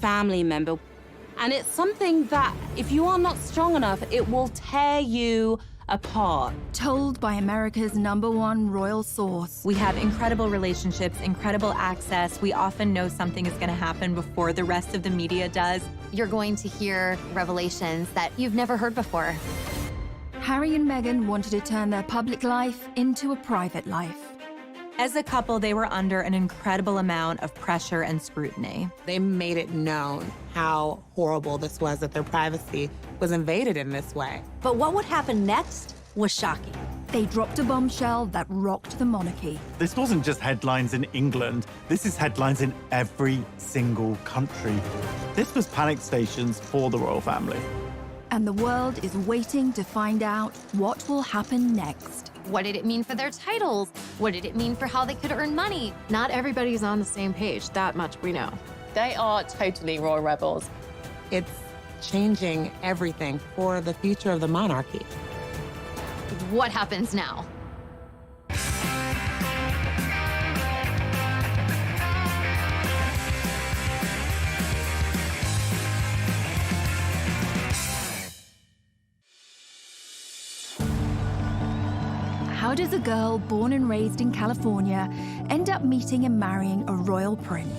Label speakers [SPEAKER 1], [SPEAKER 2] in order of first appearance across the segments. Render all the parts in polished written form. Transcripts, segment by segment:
[SPEAKER 1] family member. And it's something that, if you are not strong enough, it will tear you apart.
[SPEAKER 2] Told by America's #1 royal source.
[SPEAKER 3] We have incredible relationships, incredible access. We often know something is going to happen before the rest of the media does.
[SPEAKER 4] You're going to hear revelations that you've never heard before.
[SPEAKER 2] Harry and Meghan wanted to turn their public life into a private life.
[SPEAKER 3] As a couple, they were under an incredible amount of pressure and scrutiny.
[SPEAKER 5] They made it known how horrible this was, that their privacy was invaded in this way.
[SPEAKER 6] But what would happen next was shocking.
[SPEAKER 2] They dropped a bombshell that rocked the monarchy.
[SPEAKER 7] This wasn't just headlines in England. This is headlines in every single country. This was panic stations for the royal family.
[SPEAKER 2] And the world is waiting to find out what will happen next.
[SPEAKER 4] What did it mean for their titles? What did it mean for how they could earn money?
[SPEAKER 8] Not everybody's on the same page, that much we know.
[SPEAKER 9] They are totally royal rebels.
[SPEAKER 5] It's changing everything for the future of the monarchy.
[SPEAKER 4] What happens now?
[SPEAKER 2] How does a girl born and raised in California end up meeting and marrying a royal prince?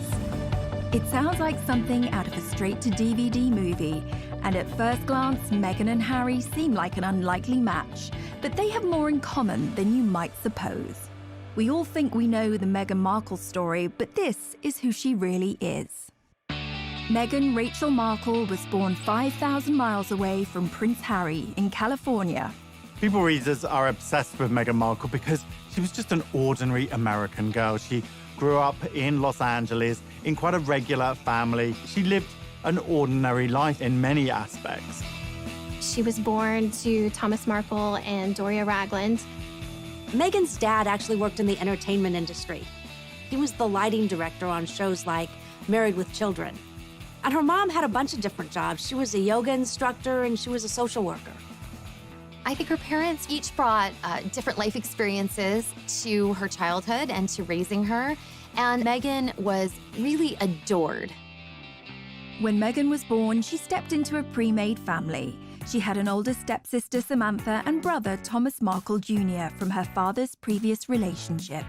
[SPEAKER 2] It sounds like something out of a straight-to-DVD movie, and at first glance, Meghan and Harry seem like an unlikely match, but they have more in common than you might suppose. We all think we know the Meghan Markle story, but this is who she really is. Meghan Rachel Markle was born 5,000 miles away from Prince Harry in California.
[SPEAKER 7] People readers are obsessed with Meghan Markle because she was just an ordinary American girl. She grew up in Los Angeles in quite a regular family. She lived an ordinary life in many aspects.
[SPEAKER 10] She was born to Thomas Markle and Doria Ragland.
[SPEAKER 6] Meghan's dad actually worked in the entertainment industry. He was the lighting director on shows like Married with Children. And her mom had a bunch of different jobs. She was a yoga instructor and she was a social worker.
[SPEAKER 4] I think her parents each brought different life experiences to her childhood and to raising her, and Meghan was really adored.
[SPEAKER 2] When Meghan was born, she stepped into a pre-made family. She had an older stepsister, Samantha, and brother, Thomas Markle Jr., from her father's previous relationship.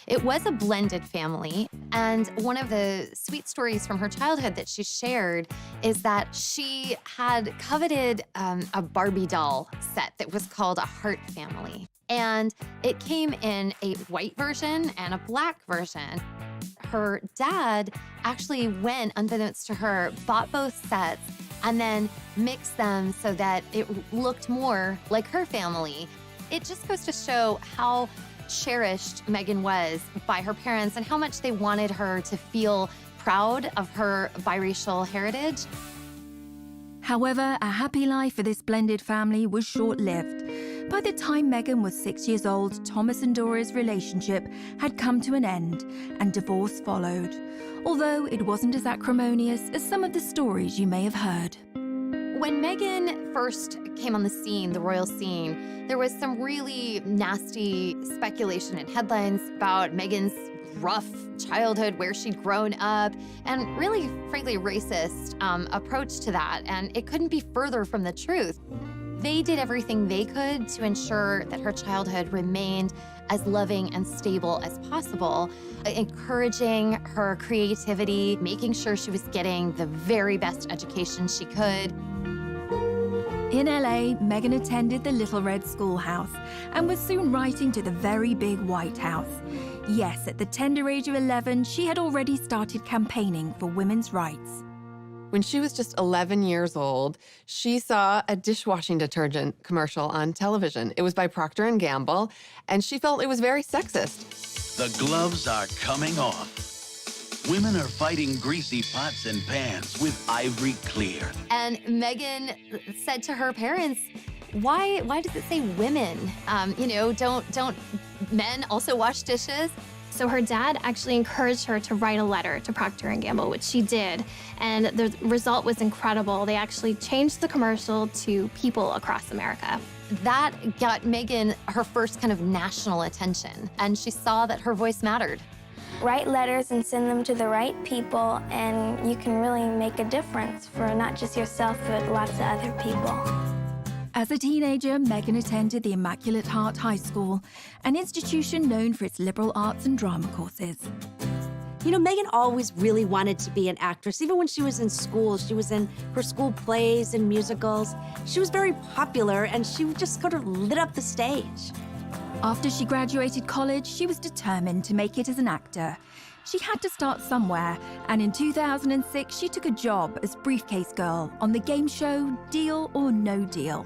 [SPEAKER 4] It was a blended family, and one of the sweet stories from her childhood that she shared is that she had coveted a Barbie doll set that was called a Heart Family. And it came in a white version and a black version. Her dad actually went, unbeknownst to her, bought both sets and then mixed them so that it looked more like her family. It just goes to show how cherished Meghan was by her parents and how much they wanted her to feel proud of her biracial heritage.
[SPEAKER 2] However, a happy life for this blended family was short-lived. By the time Meghan was 6 years old, Thomas and Doria's relationship had come to an end, and divorce followed, although it wasn't as acrimonious as some of the stories you may have heard.
[SPEAKER 4] When Meghan first came on the scene, the royal scene, there was some really nasty speculation and headlines about Meghan's rough childhood, where she'd grown up, and really, frankly, racist approach to that. And it couldn't be further from the truth. They did everything they could to ensure that her childhood remained as loving and stable as possible, encouraging her creativity, making sure she was getting the very best education she could.
[SPEAKER 2] In LA, Meghan attended the Little Red Schoolhouse and was soon writing to the very big White House. Yes, at the tender age of 11, she had already started campaigning for women's rights.
[SPEAKER 8] When she was just 11 years old, she saw a dishwashing detergent commercial on television. It was by Procter & Gamble, and she felt it was very sexist.
[SPEAKER 11] The gloves are coming off. Women are fighting greasy pots and pans with Ivory Clear.
[SPEAKER 4] And Meghan said to her parents, why does it say women? Don't men also wash dishes?
[SPEAKER 10] So her dad actually encouraged her to write a letter to Procter & Gamble, which she did. And the result was incredible. They actually changed the commercial to people across America.
[SPEAKER 4] That got Meghan her first kind of national attention. And she saw that her voice mattered.
[SPEAKER 12] write letters and send them to the right people, and you can really make a difference for not just yourself, but lots of other people.
[SPEAKER 2] As a teenager, Meghan attended the Immaculate Heart High School, an institution known for its liberal arts and drama courses.
[SPEAKER 6] You know, Meghan always really wanted to be an actress. Even when she was in school, she was in her school plays and musicals. She was very popular, and she just sort of lit up the stage.
[SPEAKER 2] After she graduated college, she was determined to make it as an actor. She had to start somewhere, and in 2006, she took a job as briefcase girl on the game show Deal or No Deal.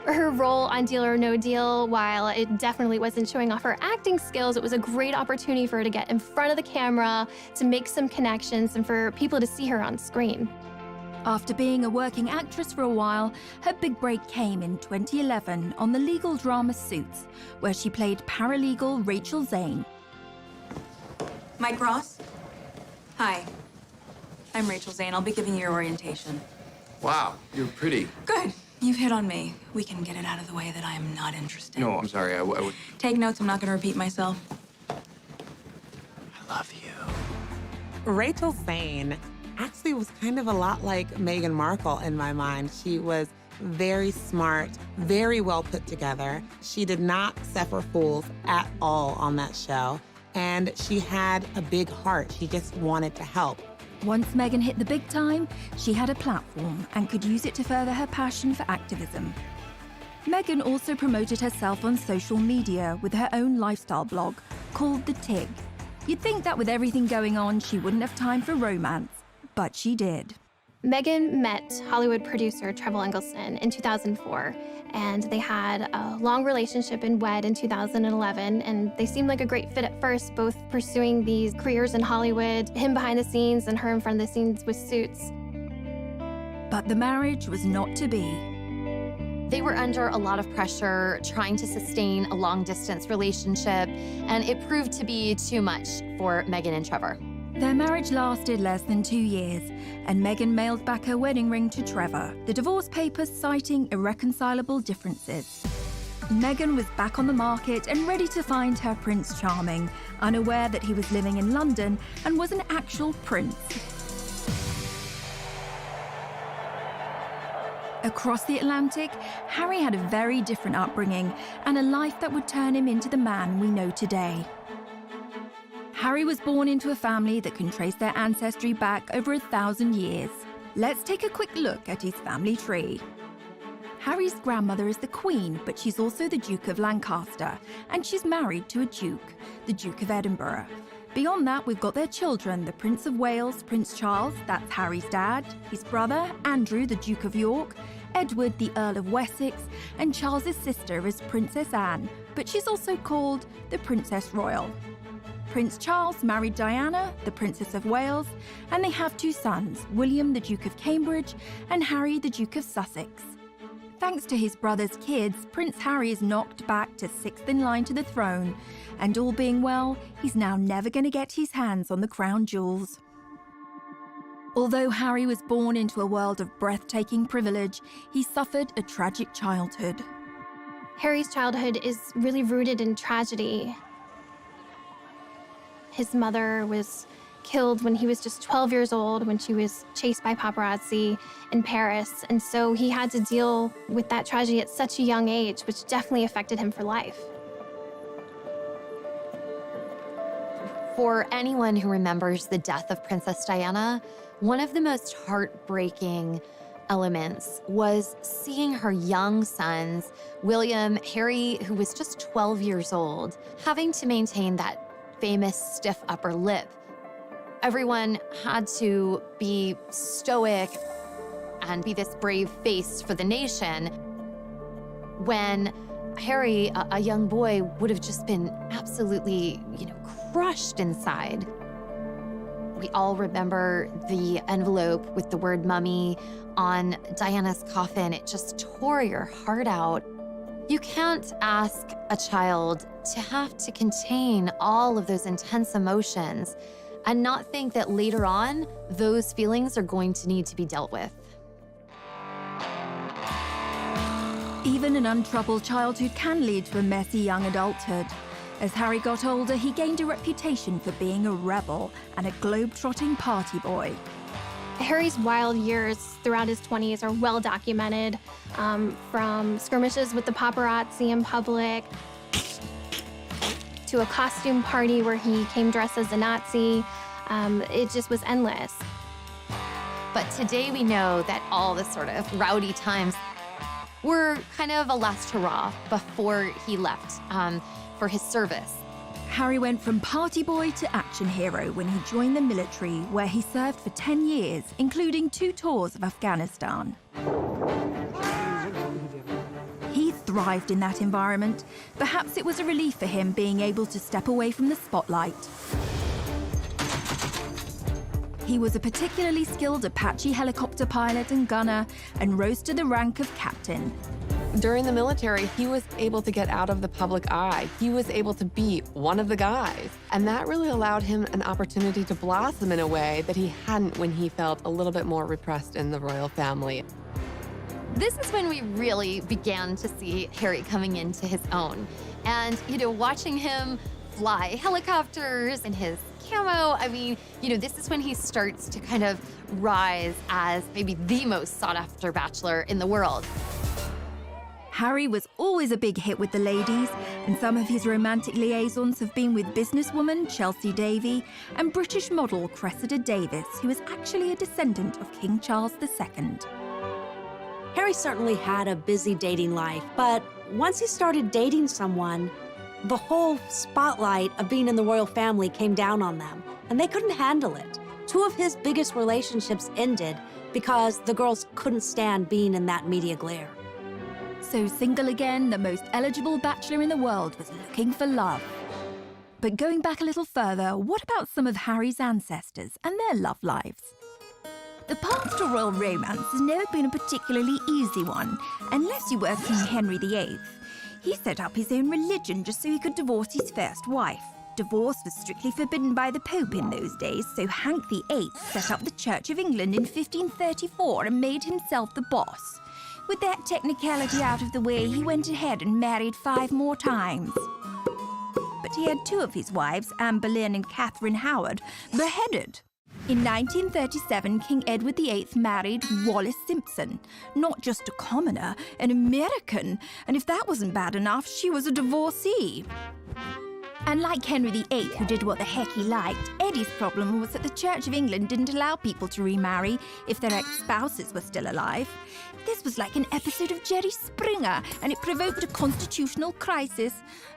[SPEAKER 10] Her role on Deal or No Deal, while it definitely wasn't showing off her acting skills, it was a great opportunity for her to get in front of the camera, to make some connections, and for people to see her on screen.
[SPEAKER 2] After being a working actress for a while, her big break came in 2011 on the legal drama Suits, where she played paralegal Rachel Zane.
[SPEAKER 13] Mike Ross? Hi. I'm Rachel Zane. I'll be giving you your orientation.
[SPEAKER 14] Wow, you're pretty.
[SPEAKER 13] Good. You've hit on me. We can get it out of the way that I am not interested.
[SPEAKER 14] No, I'm sorry. I would.
[SPEAKER 13] Take notes. I'm not going to repeat myself.
[SPEAKER 14] I love you.
[SPEAKER 5] Rachel Zane actually was kind of a lot like Meghan Markle in my mind. She was very smart, very well put together. She did not suffer fools at all on that show. And she had a big heart. She just wanted to help.
[SPEAKER 2] Once Meghan hit the big time, she had a platform and could use it to further her passion for activism. Meghan also promoted herself on social media with her own lifestyle blog called The Tig. You'd think that with everything going on, she wouldn't have time for romance, but she did.
[SPEAKER 10] Meghan met Hollywood producer Trevor Engelson in 2004, and they had a long relationship and wed in 2011, and they seemed like a great fit at first, both pursuing these careers in Hollywood, him behind the scenes and her in front of the scenes with Suits.
[SPEAKER 2] But the marriage was not to be.
[SPEAKER 4] They were under a lot of pressure trying to sustain a long-distance relationship, and it proved to be too much for Meghan and Trevor.
[SPEAKER 2] Their marriage lasted less than 2 years, and Meghan mailed back her wedding ring to Trevor, the divorce papers citing irreconcilable differences. Meghan was back on the market and ready to find her Prince Charming, unaware that he was living in London and was an actual prince. Across the Atlantic, Harry had a very different upbringing and a life that would turn him into the man we know today. Harry was born into a family that can trace their ancestry back over 1,000 years. Let's take a quick look at his family tree. Harry's grandmother is the Queen, but she's also the Duke of Lancaster, and she's married to a Duke, the Duke of Edinburgh. Beyond that, we've got their children, the Prince of Wales, Prince Charles, that's Harry's dad, his brother, Andrew, the Duke of York, Edward, the Earl of Wessex, and Charles's sister is Princess Anne, but she's also called the Princess Royal. Prince Charles married Diana, the Princess of Wales, and they have 2 sons, William, the Duke of Cambridge, and Harry, the Duke of Sussex. Thanks to his brother's kids, Prince Harry is knocked back to 6th in line to the throne, and all being well, he's now never going to get his hands on the crown jewels. Although Harry was born into a world of breathtaking privilege, he suffered a tragic childhood.
[SPEAKER 10] Harry's childhood is really rooted in tragedy. His mother was killed when he was just 12 years old, when she was chased by paparazzi in Paris. And so he had to deal with that tragedy at such a young age, which definitely affected him for life.
[SPEAKER 4] For anyone who remembers the death of Princess Diana, one of the most heartbreaking elements was seeing her young sons, William, Harry, who was just 12 years old, having to maintain that famous stiff upper lip. Everyone had to be stoic and be this brave face for the nation when Harry, a young boy, would have just been absolutely, crushed inside. We all remember the envelope with the word mummy on Diana's coffin. It just tore your heart out. You can't ask a child to have to contain all of those intense emotions and not think that later on, those feelings are going to need to be dealt with.
[SPEAKER 2] Even an untroubled childhood can lead to a messy young adulthood. As Harry got older, he gained a reputation for being a rebel and a globe-trotting party boy.
[SPEAKER 10] Harry's wild years throughout his 20s are well documented, from skirmishes with the paparazzi in public to a costume party where he came dressed as a Nazi. It just was endless.
[SPEAKER 4] But today we know that all the sort of rowdy times were kind of a last hurrah before he left for his service.
[SPEAKER 2] Harry went from party boy to action hero when he joined the military, where he served for 10 years, including 2 tours of Afghanistan. He thrived in that environment. Perhaps it was a relief for him being able to step away from the spotlight. He was a particularly skilled Apache helicopter pilot and gunner and rose to the rank of captain.
[SPEAKER 8] During the military, he was able to get out of the public eye. He was able to be one of the guys. And that really allowed him an opportunity to blossom in a way that he hadn't when he felt a little bit more repressed in the royal family.
[SPEAKER 4] This is when we really began to see Harry coming into his own. And, watching him fly helicopters in his camo, this is when he starts to kind of rise as maybe the most sought-after bachelor in the world.
[SPEAKER 2] Harry was always a big hit with the ladies, and some of his romantic liaisons have been with businesswoman Chelsea Davy and British model Cressida Davis, who is actually a descendant of King Charles II.
[SPEAKER 6] Harry certainly had a busy dating life, but once he started dating someone, the whole spotlight of being in the royal family came down on them, and they couldn't handle it. 2 of his biggest relationships ended because the girls couldn't stand being in that media glare.
[SPEAKER 2] So single again, the most eligible bachelor in the world was looking for love. But going back a little further, what about some of Harry's ancestors and their love lives? The path to royal romance has never been a particularly easy one, unless you were King Henry VIII. He set up his own religion just so he could divorce his first wife. Divorce was strictly forbidden by the Pope in those days, so Hank VIII set up the Church of England in 1534 and made himself the boss. With that technicality out of the way, he went ahead and married 5 more times. But he had 2 of his wives, Anne Boleyn and Catherine Howard, beheaded. In 1937, King Edward VIII married Wallis Simpson. Not just a commoner, an American. And if that wasn't bad enough, she was a divorcee. And like Henry VIII, who did what the heck he liked, Eddie's problem was that the Church of England didn't allow people to remarry if their ex-spouses were still alive. This was like an episode of Jerry Springer, and it provoked a constitutional crisis.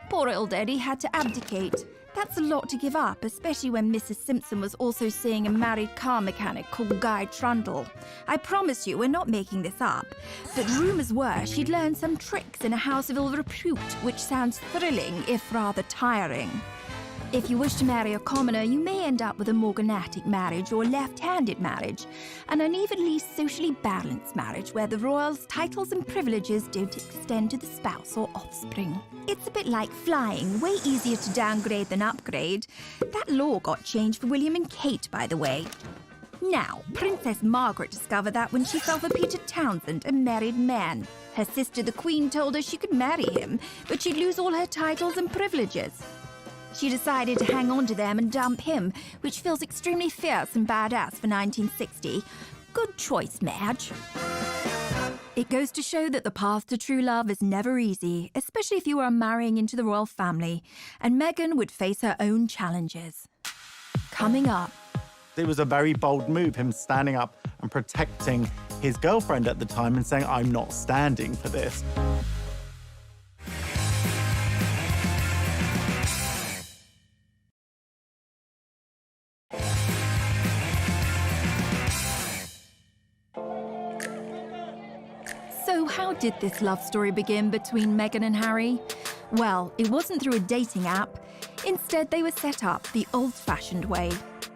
[SPEAKER 2] Poor old Eddie had to abdicate. That's a lot to give up, especially when Mrs. Simpson was also seeing a married car mechanic called Guy Trundle. I promise you, we're not making this up. But rumours were she'd learned some tricks in a house of ill repute, which sounds thrilling, if rather tiring. If you wish to marry a commoner, you may end up with a morganatic marriage or left-handed marriage, an unevenly socially balanced marriage where the royals' titles and privileges don't extend to the spouse or offspring. It's a bit like flying, way easier to downgrade than upgrade. That law got changed for William and Kate, by the way. Now, Princess Margaret discovered that when she fell for Peter Townsend, a married man. Her sister, the Queen, told her she could marry him, but she'd lose all her titles and privileges. She decided to hang on to them and dump him, which feels extremely fierce and badass for 1960. Good choice, Madge. It goes to show that the path to true love is never easy, especially if you are marrying into the royal family, and Meghan would face her own challenges. Coming up.
[SPEAKER 7] It was a very bold move, him standing up and protecting his girlfriend at the time and saying, I'm not standing for this.
[SPEAKER 2] So how did this love story begin between Meghan and Harry? Well, it wasn't through a dating app. Instead, they were set up the old-fashioned way.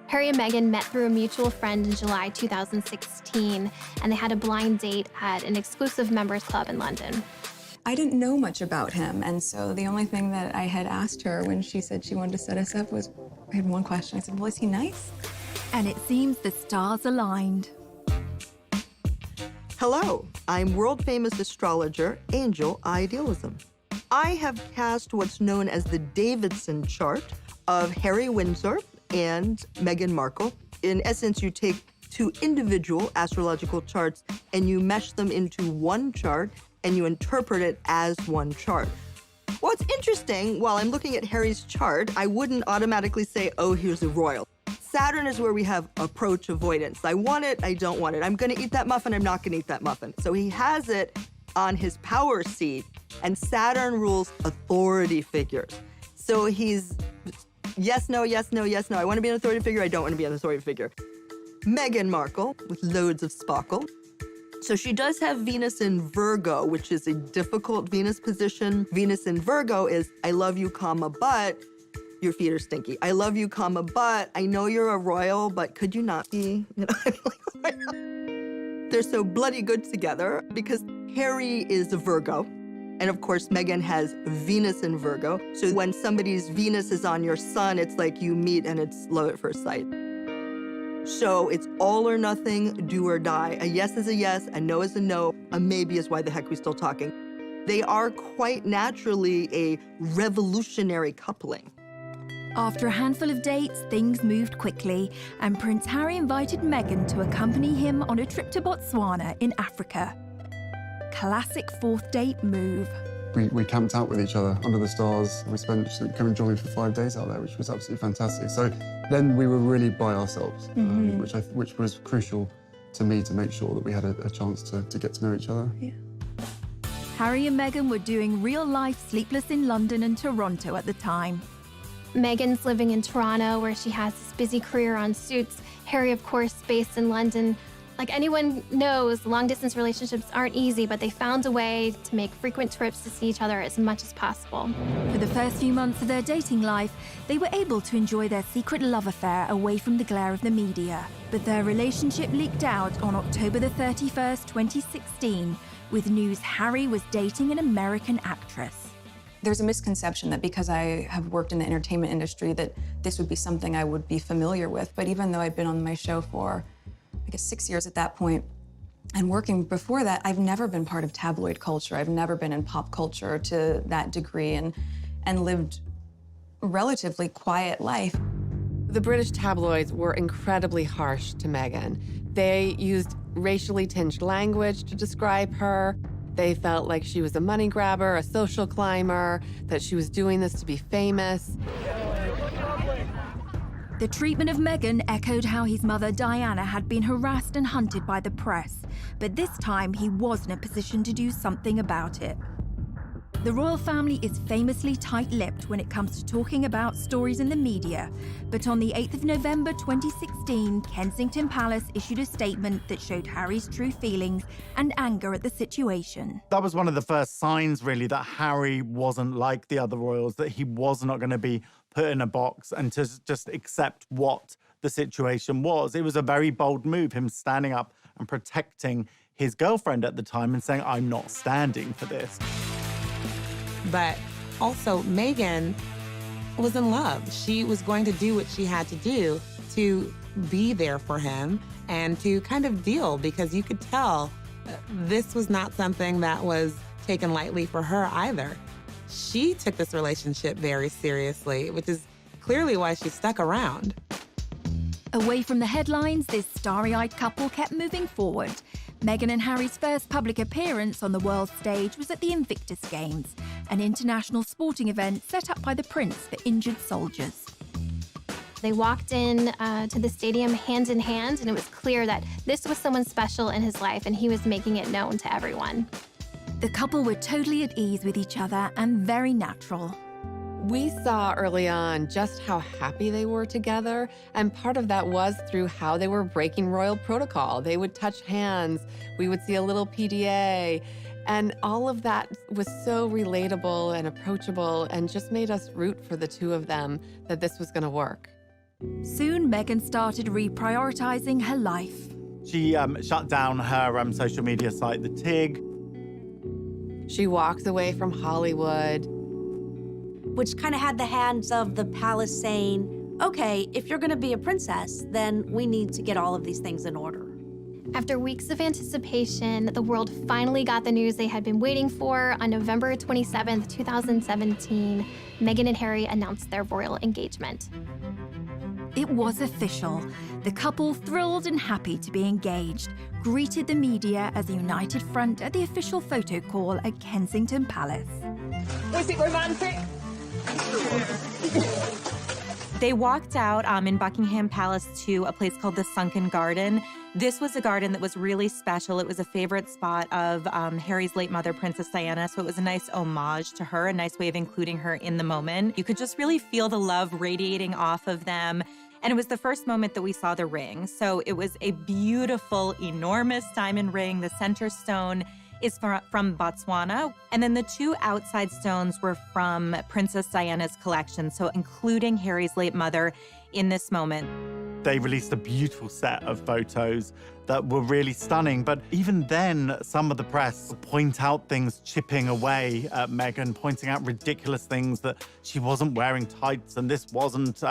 [SPEAKER 10] Harry and Meghan met through a mutual friend in July 2016, and they had a blind date at an exclusive members club in London.
[SPEAKER 13] I didn't know much about him, and so the only thing that I had asked her when she said she wanted to set us up was, I had one question. I said, well, is he nice?
[SPEAKER 2] And it seems the stars aligned.
[SPEAKER 15] Hello, I'm world-famous astrologer, Angel Idealism. I have cast what's known as the Davidson chart of Harry Windsor and Meghan Markle. In essence, you take two individual astrological charts and you mesh them into one chart and you interpret it as one chart. What's interesting, while I'm looking at Harry's chart, I wouldn't automatically say, oh, here's a royal. Saturn is where we have approach avoidance. I want it, I don't want it. I'm gonna eat that muffin, I'm not gonna eat that muffin. So he has it on his power seat, and Saturn rules authority figures. So he's yes, no, yes, no, yes, no. I wanna be an authority figure, I don't wanna be an authority figure. Meghan Markle, with loads of sparkle. So she does have Venus in Virgo, which is a difficult Venus position. Venus in Virgo is, I love you, comma, but your feet are stinky. I love you, comma, but I know you're a royal, but could you not be? You know? They're so bloody good together because Harry is a Virgo. And of course, Meghan has Venus in Virgo. So when somebody's Venus is on your sun, it's like you meet and it's love at first sight. So it's all or nothing, do or die. A yes is a yes, a no is a no, a maybe is why the heck we still talking. They are quite naturally a revolutionary coupling.
[SPEAKER 2] After a handful of dates, things moved quickly, and Prince Harry invited Meghan to accompany him on a trip to Botswana in Africa. Classic fourth date move.
[SPEAKER 16] We camped out with each other under the stars. We spent coming jogging for 5 days out there, which was absolutely fantastic. So then we were really by ourselves, which was crucial to me to make sure that we had a chance to get to know each other.
[SPEAKER 2] Yeah. Harry and Meghan were doing real-life Sleepless in London and Toronto at the time.
[SPEAKER 10] Meghan's living in Toronto, where she has this busy career on Suits. Harry, of course, based in London. Like anyone knows, long-distance relationships aren't easy, but they found a way to make frequent trips to see each other as much as possible.
[SPEAKER 2] For the first few months of their dating life, they were able to enjoy their secret love affair away from the glare of the media. But their relationship leaked out on October the 31st, 2016, with news Harry was dating an American actress.
[SPEAKER 13] There's a misconception that because I have worked in the entertainment industry that this would be something I would be familiar with. But even though I'd been on my show for, I guess, 6 years at that point, and working before that, I've never been part of tabloid culture. I've never been in pop culture to that degree and lived a relatively quiet life.
[SPEAKER 8] The British tabloids were incredibly harsh to Meghan. They used racially tinged language to describe her. They felt like she was a money grabber, a social climber, that she was doing this to be famous.
[SPEAKER 2] The treatment of Meghan echoed how his mother Diana had been harassed and hunted by the press, but this time he was in a position to do something about it. The royal family is famously tight-lipped when it comes to talking about stories in the media, but on the 8th of November 2016, Kensington Palace issued a statement that showed Harry's true feelings and anger at the situation.
[SPEAKER 7] That was one of the first signs, really, that Harry wasn't like the other royals, that he was not going to be put in a box and to just accept what the situation was. It was a very bold move, him standing up and protecting his girlfriend at the time and saying, I'm not standing for this.
[SPEAKER 5] But also, Meghan was in love. She was going to do what she had to do to be there for him and to kind of deal, because you could tell this was not something that was taken lightly for her either. She took this relationship very seriously, which is clearly why she stuck around.
[SPEAKER 2] Away from the headlines, this starry-eyed couple kept moving forward. Meghan and Harry's first public appearance on the world stage was at the Invictus Games, an international sporting event set up by the Prince for injured soldiers.
[SPEAKER 10] They walked in to the stadium hand in hand, and it was clear that this was someone special in his life, and he was making it known to everyone.
[SPEAKER 2] The couple were totally at ease with each other and very natural.
[SPEAKER 8] We saw early on just how happy they were together, and part of that was through how they were breaking royal protocol. They would touch hands, we would see a little PDA, and all of that was so relatable and approachable and just made us root for the two of them that this was going to work.
[SPEAKER 2] Soon, Meghan started reprioritizing her life.
[SPEAKER 7] She shut down her social media site, The Tig.
[SPEAKER 8] She walked away from Hollywood.
[SPEAKER 6] Which kind of had the hands of the palace saying, okay, if you're going to be a princess, then we need to get all of these things in order.
[SPEAKER 10] After weeks of anticipation, the world finally got the news they had been waiting for. On November 27th, 2017, Meghan and Harry announced their royal engagement.
[SPEAKER 2] It was official. The couple, thrilled and happy to be engaged, greeted the media as a united front at the official photo call at Kensington Palace.
[SPEAKER 17] Was it romantic?
[SPEAKER 3] They walked out in Buckingham Palace to a place called the Sunken Garden. This was a garden that was really special. It was a favorite spot of Harry's late mother, Princess Diana, so it was a nice homage to her, a nice way of including her in the moment. You could just really feel the love radiating off of them. And it was the first moment that we saw the ring. So it was a beautiful, enormous diamond ring. The center stone is from Botswana. And then the two outside stones were from Princess Diana's collection, so including Harry's late mother in this moment.
[SPEAKER 7] They released a beautiful set of photos that were really stunning. But even then, some of the press point out things chipping away at Meghan, pointing out ridiculous things that she wasn't wearing tights and this wasn't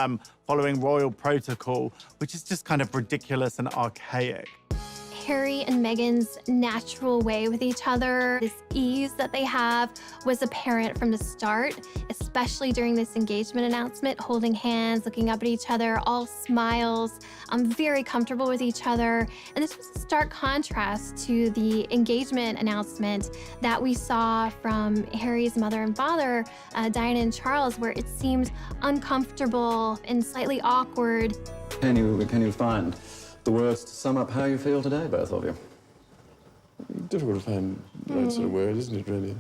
[SPEAKER 7] following royal protocol, which is just kind of ridiculous and archaic.
[SPEAKER 10] Harry and Meghan's natural way with each other, this ease that they have, was apparent from the start, especially during this engagement announcement, holding hands, looking up at each other, all smiles, very comfortable with each other. And this was a stark contrast to the engagement announcement that we saw from Harry's mother and father, Diana and Charles, where it seemed uncomfortable and slightly awkward.
[SPEAKER 18] Can you find the words to sum up how you feel today, both of you?
[SPEAKER 19] Difficult to find the right sort of word, isn't it, really?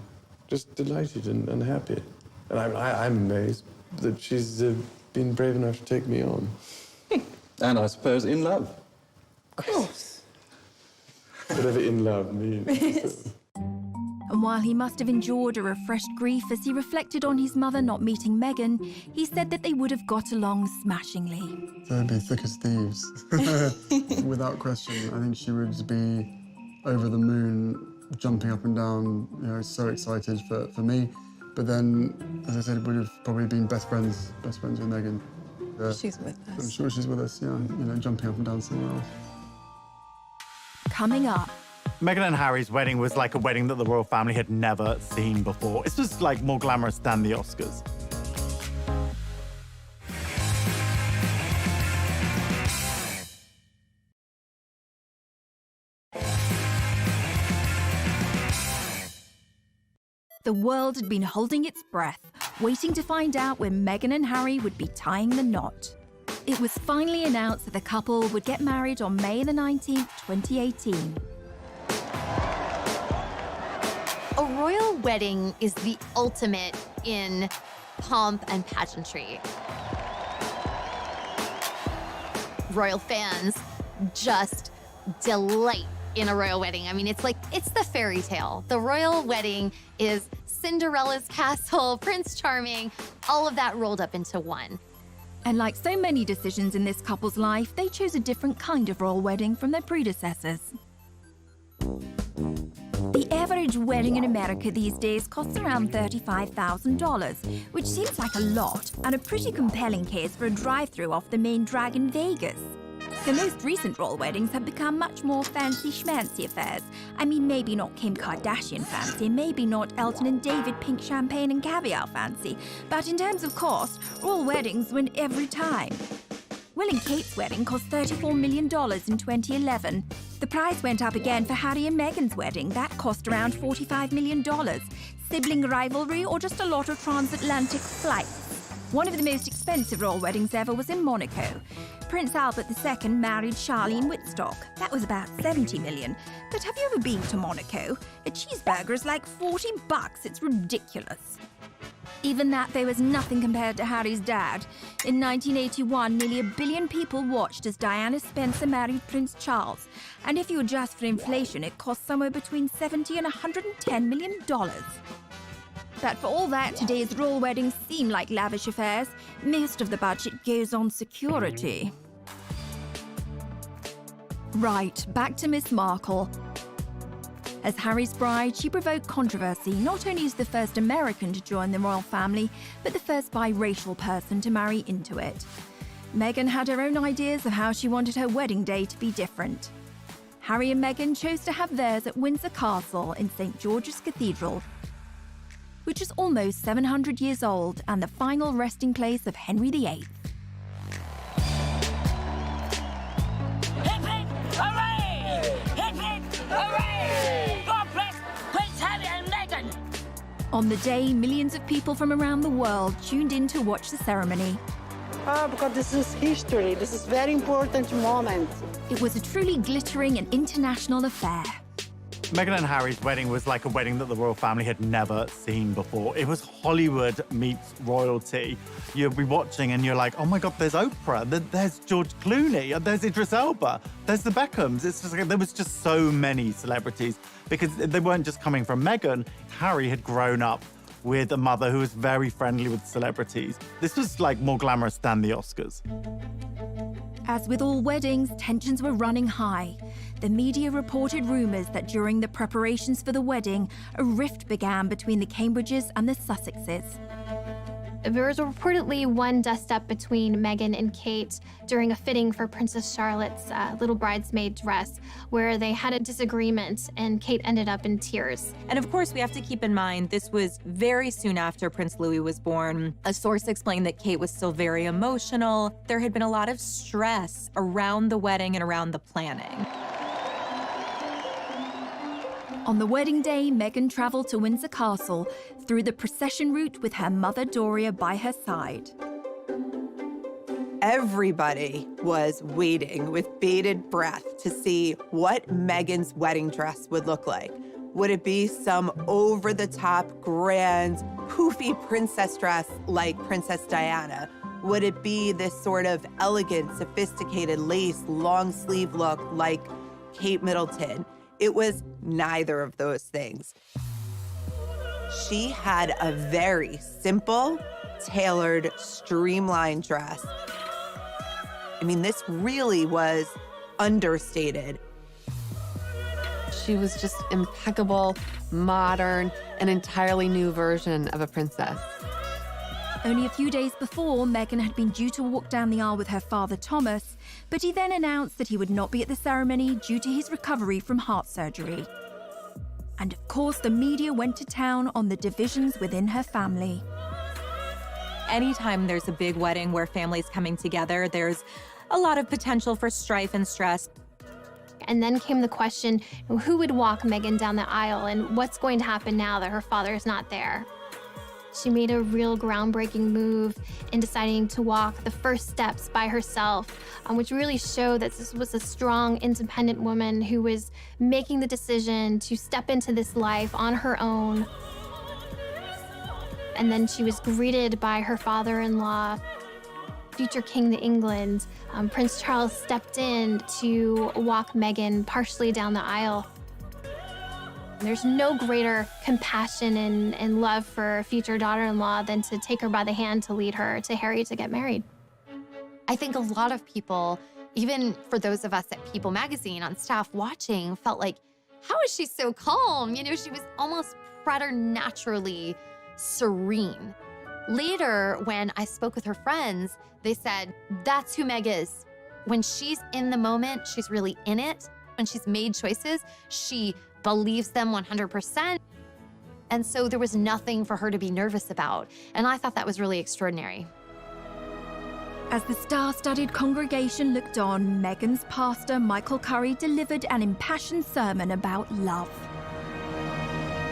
[SPEAKER 19] Just delighted and happy. And I'm amazed that she's been brave enough to take me on.
[SPEAKER 18] And I suppose in love.
[SPEAKER 19] Of course. Whatever in love means.
[SPEAKER 2] And while he must have endured a refreshed grief as he reflected on his mother not meeting Meghan, he said that they would have got along smashingly.
[SPEAKER 16] They'd be thick as thieves, without question. I think she would be over the moon, jumping up and down, you know, so excited for me. But then, as I said, would have probably been best friends with Meghan.
[SPEAKER 13] She's with us.
[SPEAKER 16] I'm sure she's with us, yeah, you know, jumping up and down somewhere else.
[SPEAKER 2] Coming up.
[SPEAKER 7] Meghan and Harry's wedding was like a wedding that the royal family had never seen before. It's just like more glamorous than the Oscars.
[SPEAKER 2] The world had been holding its breath, waiting to find out when Meghan and Harry would be tying the knot. It was finally announced that the couple would get married on May the 19th, 2018.
[SPEAKER 4] A royal wedding is the ultimate in pomp and pageantry. Royal fans just delight in a royal wedding. I mean, it's the fairy tale. The royal wedding is Cinderella's castle, Prince Charming, all of that rolled up into one.
[SPEAKER 2] And like so many decisions in this couple's life, they chose a different kind of royal wedding from their predecessors. The average wedding in America these days costs around $35,000, which seems like a lot and a pretty compelling case for a drive-through off the main drag in Vegas. The most recent royal weddings have become much more fancy-schmancy affairs. I mean, maybe not Kim Kardashian fancy, maybe not Elton and David pink champagne and caviar fancy, but in terms of cost, royal weddings win every time. Will and Kate's wedding cost $34 million in 2011. The price went up again for Harry and Meghan's wedding. That cost around $45 million. Sibling rivalry or just a lot of transatlantic flights? One of the most expensive royal weddings ever was in Monaco. Prince Albert II married Charlene Whitstock. That was about $70 million. But have you ever been to Monaco? A cheeseburger is like $40. It's ridiculous. Even that, though, is nothing compared to Harry's dad. In 1981, nearly 1 billion people watched as Diana Spencer married Prince Charles. And if you adjust for inflation, it cost somewhere between $70 and $110 million. But for all that, today's royal weddings seem like lavish affairs. Most of the budget goes on security. Right, back to Miss Markle. As Harry's bride, she provoked controversy not only as the first American to join the royal family, but the first biracial person to marry into it. Meghan had her own ideas of how she wanted her wedding day to be different. Harry and Meghan chose to have theirs at Windsor Castle in St. George's Cathedral, which is almost 700 years old and the final resting place of Henry VIII.
[SPEAKER 20] Hip hip, hooray! Hip hip, hooray! God bless Prince Harry and Meghan!
[SPEAKER 2] On the day, millions of people from around the world tuned in to watch the ceremony.
[SPEAKER 21] Because this is history. This is very important moment.
[SPEAKER 2] It was a truly glittering and international affair.
[SPEAKER 7] Meghan and Harry's wedding was like a wedding that the royal family had never seen before. It was Hollywood meets royalty. You'll be watching and you're like, oh my God, there's Oprah, there's George Clooney, there's Idris Elba, there's the Beckhams. It's just like, there was just so many celebrities because they weren't just coming from Meghan. Harry had grown up with a mother who was very friendly with celebrities. This was like more glamorous than the Oscars.
[SPEAKER 2] As with all weddings, tensions were running high. The media reported rumours that during the preparations for the wedding, a rift began between the Cambridges and the Sussexes.
[SPEAKER 10] There was reportedly one dust-up between Meghan and Kate during a fitting for Princess Charlotte's little bridesmaid dress, where they had a disagreement and Kate ended up in tears.
[SPEAKER 3] And of course, we have to keep in mind, this was very soon after Prince Louis was born. A source explained that Kate was still very emotional. There had been a lot of stress around the wedding and around the planning.
[SPEAKER 2] On the wedding day, Meghan travelled to Windsor Castle through the procession route with her mother Doria by her side.
[SPEAKER 22] Everybody was waiting with bated breath to see what Meghan's wedding dress would look like. Would it be some over-the-top, grand, poofy princess dress like Princess Diana? Would it be this sort of elegant, sophisticated lace, long-sleeve look like Kate Middleton? It was neither of those things. She had a very simple, tailored, streamlined dress. I mean, this really was understated.
[SPEAKER 8] She was just impeccable, modern, an entirely new version of a princess.
[SPEAKER 2] Only a few days before, Meghan had been due to walk down the aisle with her father, Thomas, but he then announced that he would not be at the ceremony due to his recovery from heart surgery. And of course, the media went to town on the divisions within her family.
[SPEAKER 3] Anytime there's a big wedding where families coming together, there's a lot of potential for strife and stress.
[SPEAKER 10] And then came the question, who would walk Meghan down the aisle and what's going to happen now that her father is not there? She made a real groundbreaking move in deciding to walk the first steps by herself, which really showed that this was a strong, independent woman who was making the decision to step into this life on her own. And then she was greeted by her father-in-law, future King of England. Prince Charles stepped in to walk Meghan partially down the aisle. There's no greater compassion and love for a future daughter-in-law than to take her by the hand to lead her to Harry to get married.
[SPEAKER 4] I think a lot of people, even for those of us at People Magazine on staff watching, felt like, how is she so calm? You know, she was almost preternaturally serene. Later, when I spoke with her friends, they said, that's who Meg is. When she's in the moment, she's really in it. When she's made choices, she believes them 100%. And so there was nothing for her to be nervous about. And I thought that was really extraordinary.
[SPEAKER 2] As the star-studded congregation looked on, Meghan's pastor, Michael Curry, delivered an impassioned sermon about love.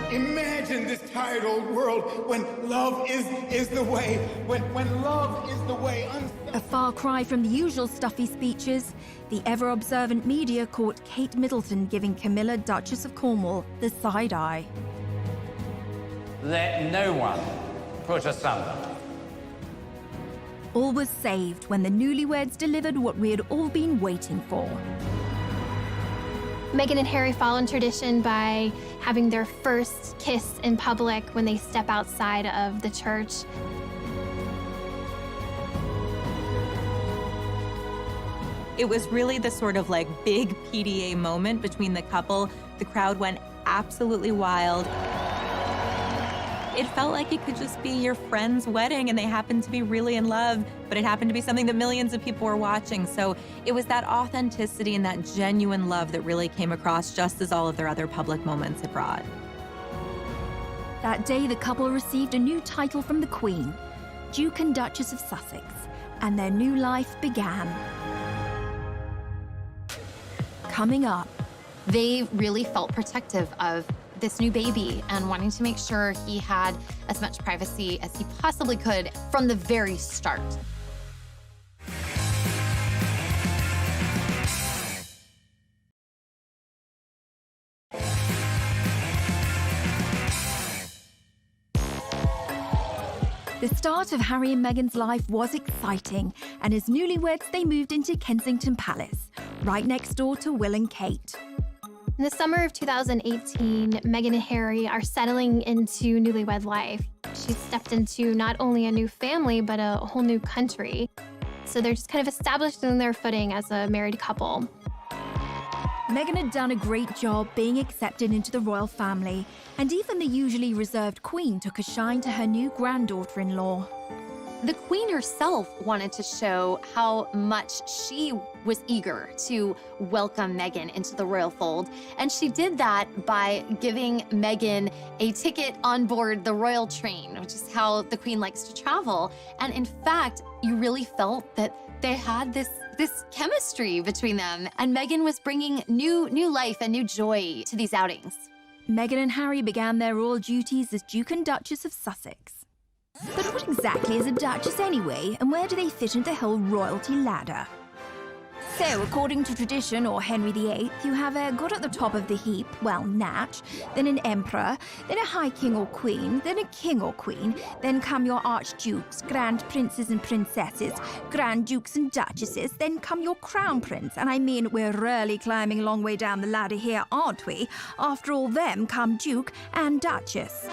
[SPEAKER 23] Imagine this tired old world when love is the way, when love is the way.
[SPEAKER 2] A far cry from the usual stuffy speeches, the ever-observant media caught Kate Middleton giving Camilla, Duchess of Cornwall, the side eye.
[SPEAKER 24] Let no one put asunder.
[SPEAKER 2] All was saved when the newlyweds delivered what we had all been waiting for.
[SPEAKER 10] Meghan and Harry follow tradition by having their first kiss in public when they step outside of the church.
[SPEAKER 3] It was really the sort of like big PDA moment between the couple. The crowd went absolutely wild. It felt like it could just be your friend's wedding and they happened to be really in love, but it happened to be something that millions of people were watching. So it was that authenticity and that genuine love that really came across, just as all of their other public moments had brought.
[SPEAKER 2] That day, the couple received a new title from the Queen, Duke and Duchess of Sussex, and their new life began. Coming up,
[SPEAKER 4] they really felt protective of this new baby and wanting to make sure he had as much privacy as he possibly could from the very start.
[SPEAKER 2] The start of Harry and Meghan's life was exciting, and as newlyweds, they moved into Kensington Palace, right next door to Will and Kate.
[SPEAKER 10] In the summer of 2018, Meghan and Harry are settling into newlywed life. She's stepped into not only a new family, but a whole new country. So they're just kind of established in their footing as a married couple.
[SPEAKER 2] Meghan had done a great job being accepted into the royal family, and even the usually reserved Queen took a shine to her new granddaughter-in-law.
[SPEAKER 4] The Queen herself wanted to show how much she was eager to welcome Meghan into the royal fold, and she did that by giving Meghan a ticket on board the royal train, which is how the Queen likes to travel. And in fact, you really felt that they had this chemistry between them, and Meghan was bringing new life and new joy to these outings.
[SPEAKER 2] Meghan and Harry began their royal duties as Duke and Duchess of Sussex. But what exactly is a duchess anyway, and where do they fit into the whole royalty ladder? So, according to tradition, or Henry VIII, you have a god at the top of the heap, well, Natch, then an emperor, then a high king or queen, then a king or queen, then come your archdukes, grand princes and princesses, grand dukes and duchesses, then come your crown prince, and I mean, we're really climbing a long way down the ladder here, aren't we? After all them come duke and duchess.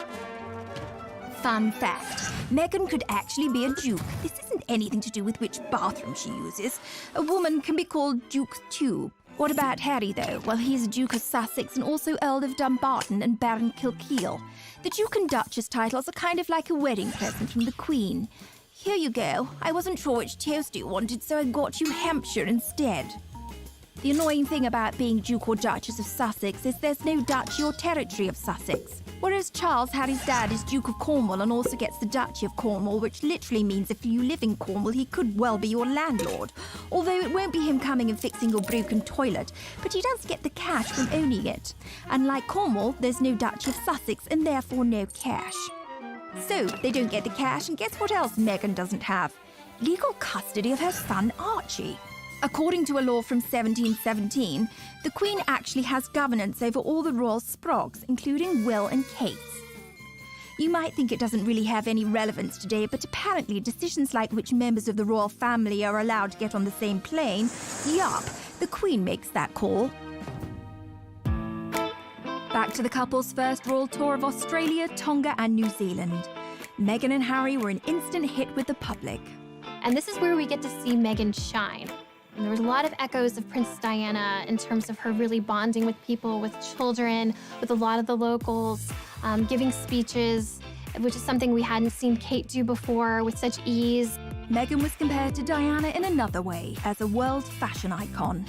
[SPEAKER 2] Fun fact, Meghan could actually be a duke. This isn't anything to do with which bathroom she uses. A woman can be called Duke too. What about Harry, though? Well, he's Duke of Sussex and also Earl of Dumbarton and Baron Kilkeel. The Duke and Duchess titles are kind of like a wedding present from the Queen. Here you go. I wasn't sure which toast you wanted, so I got you Hampshire instead. The annoying thing about being Duke or Duchess of Sussex is there's no duchy or territory of Sussex. Whereas Charles, Harry's dad, is Duke of Cornwall and also gets the Duchy of Cornwall, which literally means if you live in Cornwall, he could well be your landlord. Although it won't be him coming and fixing your broken toilet, but he does get the cash from owning it. And like Cornwall, there's no Duchy of Sussex and therefore no cash. So they don't get the cash, and guess what else Meghan doesn't have? Legal custody of her son Archie. According to a law from 1717, the Queen actually has governance over all the royal sprogs, including Will and Kate. You might think it doesn't really have any relevance today, but apparently decisions like which members of the royal family are allowed to get on the same plane, yup, the Queen makes that call. Back to the couple's first royal tour of Australia, Tonga and New Zealand. Meghan and Harry were an instant hit with the public.
[SPEAKER 10] And this is where we get to see Meghan shine. And there was a lot of echoes of Princess Diana in terms of her really bonding with people, with children, with a lot of the locals, giving speeches, which is something we hadn't seen Kate do before with such ease.
[SPEAKER 2] Meghan was compared to Diana in another way, as a world fashion icon.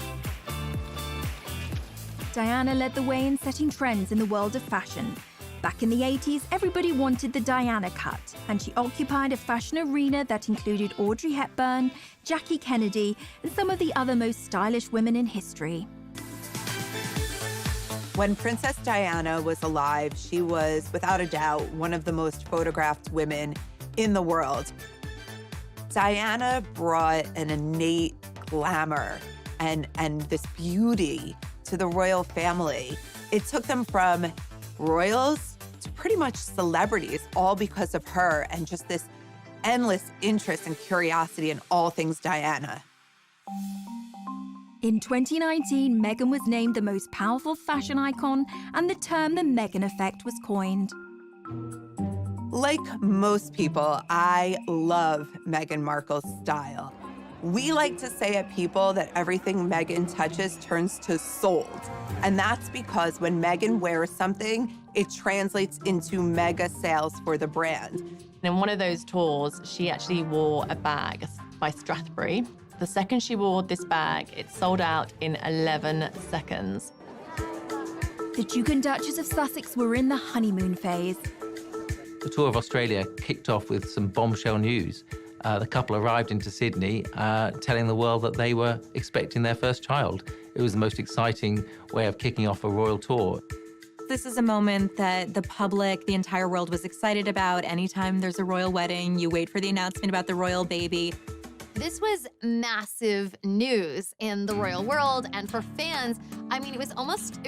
[SPEAKER 2] Diana led the way in setting trends in the world of fashion. Back in the 80s, everybody wanted the Diana cut, and she occupied a fashion arena that included Audrey Hepburn, Jackie Kennedy, and some of the other most stylish women in history.
[SPEAKER 22] When Princess Diana was alive, she was, without a doubt, one of the most photographed women in the world. Diana brought an innate glamour and this beauty to the royal family. It took them from royals to pretty much celebrities, all because of her and just this endless interest and curiosity in all things Diana.
[SPEAKER 2] In 2019, Meghan was named the most powerful fashion icon, and the term the Meghan effect was coined.
[SPEAKER 22] Like most people, I love Meghan Markle's style. We like to say at People that everything Meghan touches turns to sold. And that's because when Meghan wears something, it translates into mega sales for the brand.
[SPEAKER 1] In one of those tours, she actually wore a bag by Strathbury. The second she wore this bag, it sold out in 11 seconds.
[SPEAKER 2] The Duke and Duchess of Sussex were in the honeymoon phase.
[SPEAKER 9] The tour of Australia kicked off with some bombshell news. The couple arrived into Sydney telling the world that they were expecting their first child. It was the most exciting way of kicking off a royal tour.
[SPEAKER 3] This is a moment that the public, the entire world was excited about. Anytime there's a royal wedding, you wait for the announcement about the royal baby.
[SPEAKER 4] This was massive news in the royal world, and for fans, I mean, it was almost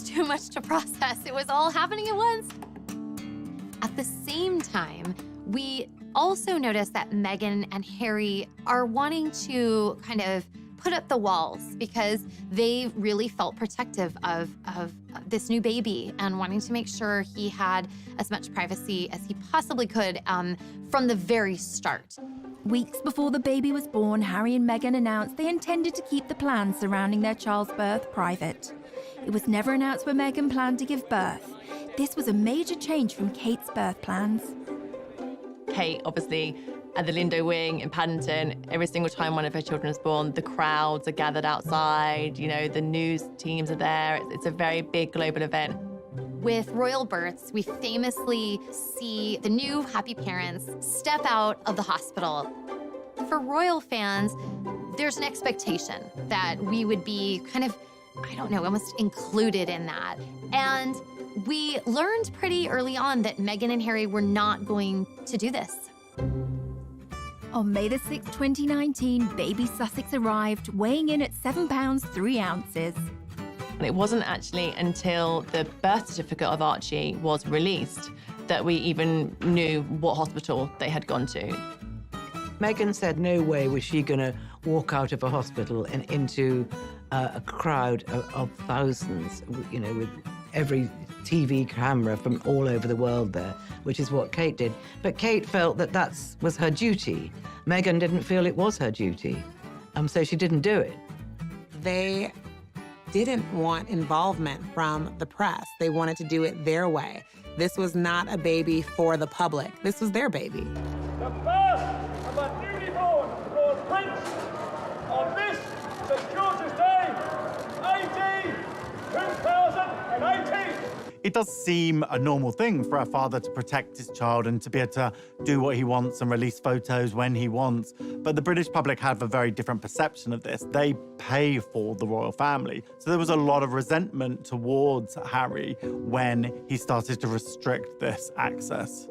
[SPEAKER 4] too much to process. It was all happening at once. At the same time, we also noticed that Meghan and Harry are wanting to kind of put up the walls because they really felt protective of this new baby and wanting to make sure he had as much privacy as he possibly could from the very start.
[SPEAKER 2] Weeks before the baby was born, Harry and Meghan announced they intended to keep the plans surrounding their child's birth private. It was never announced where Meghan planned to give birth. This was a major change from Kate's birth plans.
[SPEAKER 1] Kate, obviously, at the Lindo Wing in Paddington, every single time one of her children is born, the crowds are gathered outside, you know, the news teams are there. It's a very big global event.
[SPEAKER 4] With royal births, we famously see the new happy parents step out of the hospital. For royal fans, there's an expectation that we would be kind of, I don't know, almost included in that. And we learned pretty early on that Meghan and Harry were not going to do this.
[SPEAKER 2] On May the 6th, 2019, baby Sussex arrived, weighing in at 7 pounds 3 ounces.
[SPEAKER 1] And it wasn't actually until the birth certificate of Archie was released that we even knew what hospital they had gone to.
[SPEAKER 11] Meghan said no way was she going to walk out of a hospital and into a crowd of thousands, you know, with every TV camera from all over the world there, which is what Kate did. But Kate felt that that was her duty. Meghan didn't feel it was her duty, so she didn't do it.
[SPEAKER 5] They didn't want involvement from the press. They wanted to do it their way. This was not a baby for the public. This was their baby.
[SPEAKER 23] The birth of a newly born royal prince on this, St. George's Day, AD 2018.
[SPEAKER 7] It does seem a normal thing for a father to protect his child and to be able to do what he wants and release photos when he wants. But the British public have a very different perception of this. They pay for the royal family. So there was a lot of resentment towards Harry when he started to restrict this access.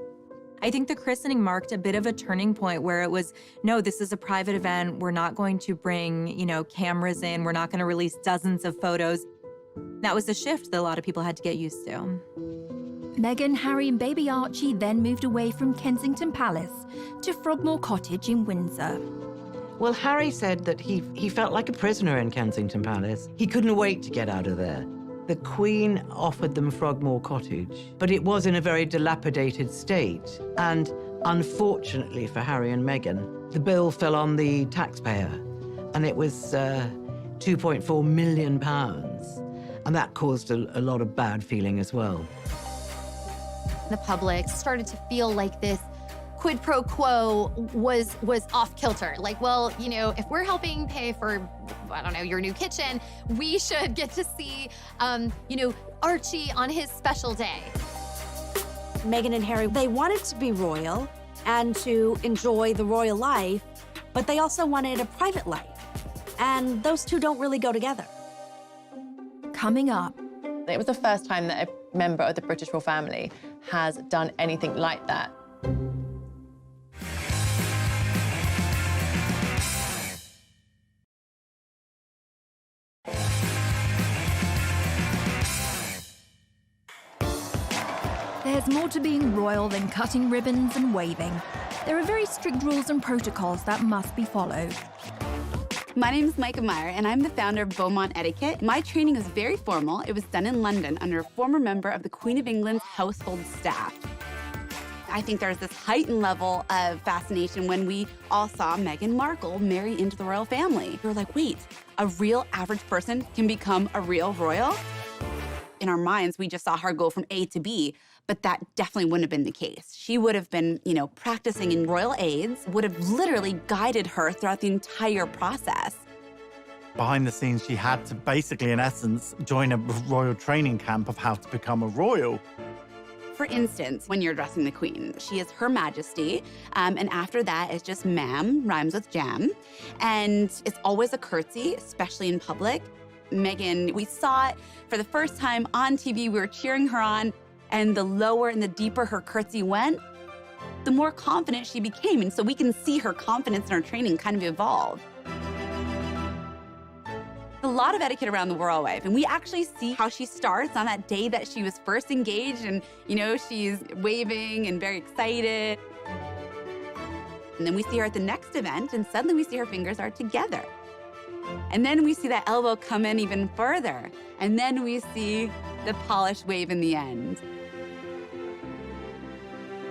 [SPEAKER 3] I think the christening marked a bit of a turning point where it was, no, this is a private event. We're not going to bring, you know, cameras in. We're not going to release dozens of photos. That was a shift that a lot of people had to get used to.
[SPEAKER 2] Meghan, Harry and baby Archie then moved away from Kensington Palace to Frogmore Cottage in Windsor.
[SPEAKER 11] Well, Harry said that he felt like a prisoner in Kensington Palace. He couldn't wait to get out of there. The Queen offered them Frogmore Cottage, but it was in a very dilapidated state. And unfortunately for Harry and Meghan, the bill fell on the taxpayer, and it was £2.4 million. And that caused a lot of bad feeling as well.
[SPEAKER 4] The public started to feel like this quid pro quo was off kilter. Like, well, you know, if we're helping pay for, I don't know, your new kitchen, we should get to see, you know, Archie on his special day.
[SPEAKER 6] Meghan and Harry, they wanted to be royal and to enjoy the royal life, but they also wanted a private life. And those two don't really go together.
[SPEAKER 2] Coming up.
[SPEAKER 1] It was the first time that a member of the British royal family has done anything like that.
[SPEAKER 2] There's more to being royal than cutting ribbons and waving. There are very strict rules and protocols that must be followed.
[SPEAKER 12] My name is Micah Meyer, and I'm the founder of Beaumont Etiquette. My training is very formal. It was done in London under a former member of the Queen of England's household staff. I think there's this heightened level of fascination when we all saw Meghan Markle marry into the royal family. We were like, wait, a real average person can become a real royal? In our minds, we just saw her go from A to B, but that definitely wouldn't have been the case. She would have been, practicing in royal aids, would have literally guided her throughout the entire process.
[SPEAKER 7] Behind the scenes, she had to basically, in essence, join a royal training camp of how to become a royal.
[SPEAKER 12] For instance, when you're addressing the Queen, she is Her Majesty, and after that is just ma'am, rhymes with jam. And it's always a curtsy, especially in public. Meghan, we saw it for the first time on TV, we were cheering her on, and the lower and the deeper her curtsy went, the more confident she became. And so we can see her confidence in her training kind of evolve. A lot of etiquette around the royal wife, and we actually see how she starts on that day that she was first engaged, and she's waving and very excited. And then we see her at the next event, and suddenly we see her fingers are together. And then we see that elbow come in even further, and then we see the polished wave in the end.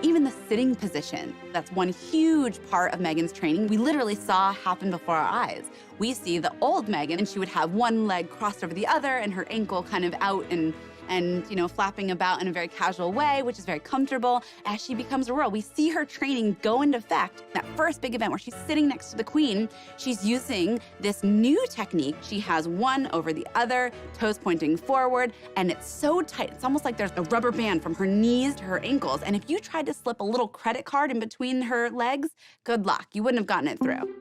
[SPEAKER 12] Even the sitting position, that's one huge part of Meghan's training, we literally saw happen before our eyes. We see the old Meghan, and she would have one leg crossed over the other and her ankle kind of out and flapping about in a very casual way, which is very comfortable. As she becomes a royal, we see her training go into effect. That first big event where she's sitting next to the Queen, she's using this new technique. She has one over the other, toes pointing forward, and it's so tight. It's almost like there's a rubber band from her knees to her ankles. And if you tried to slip a little credit card in between her legs, good luck. You wouldn't have gotten it through.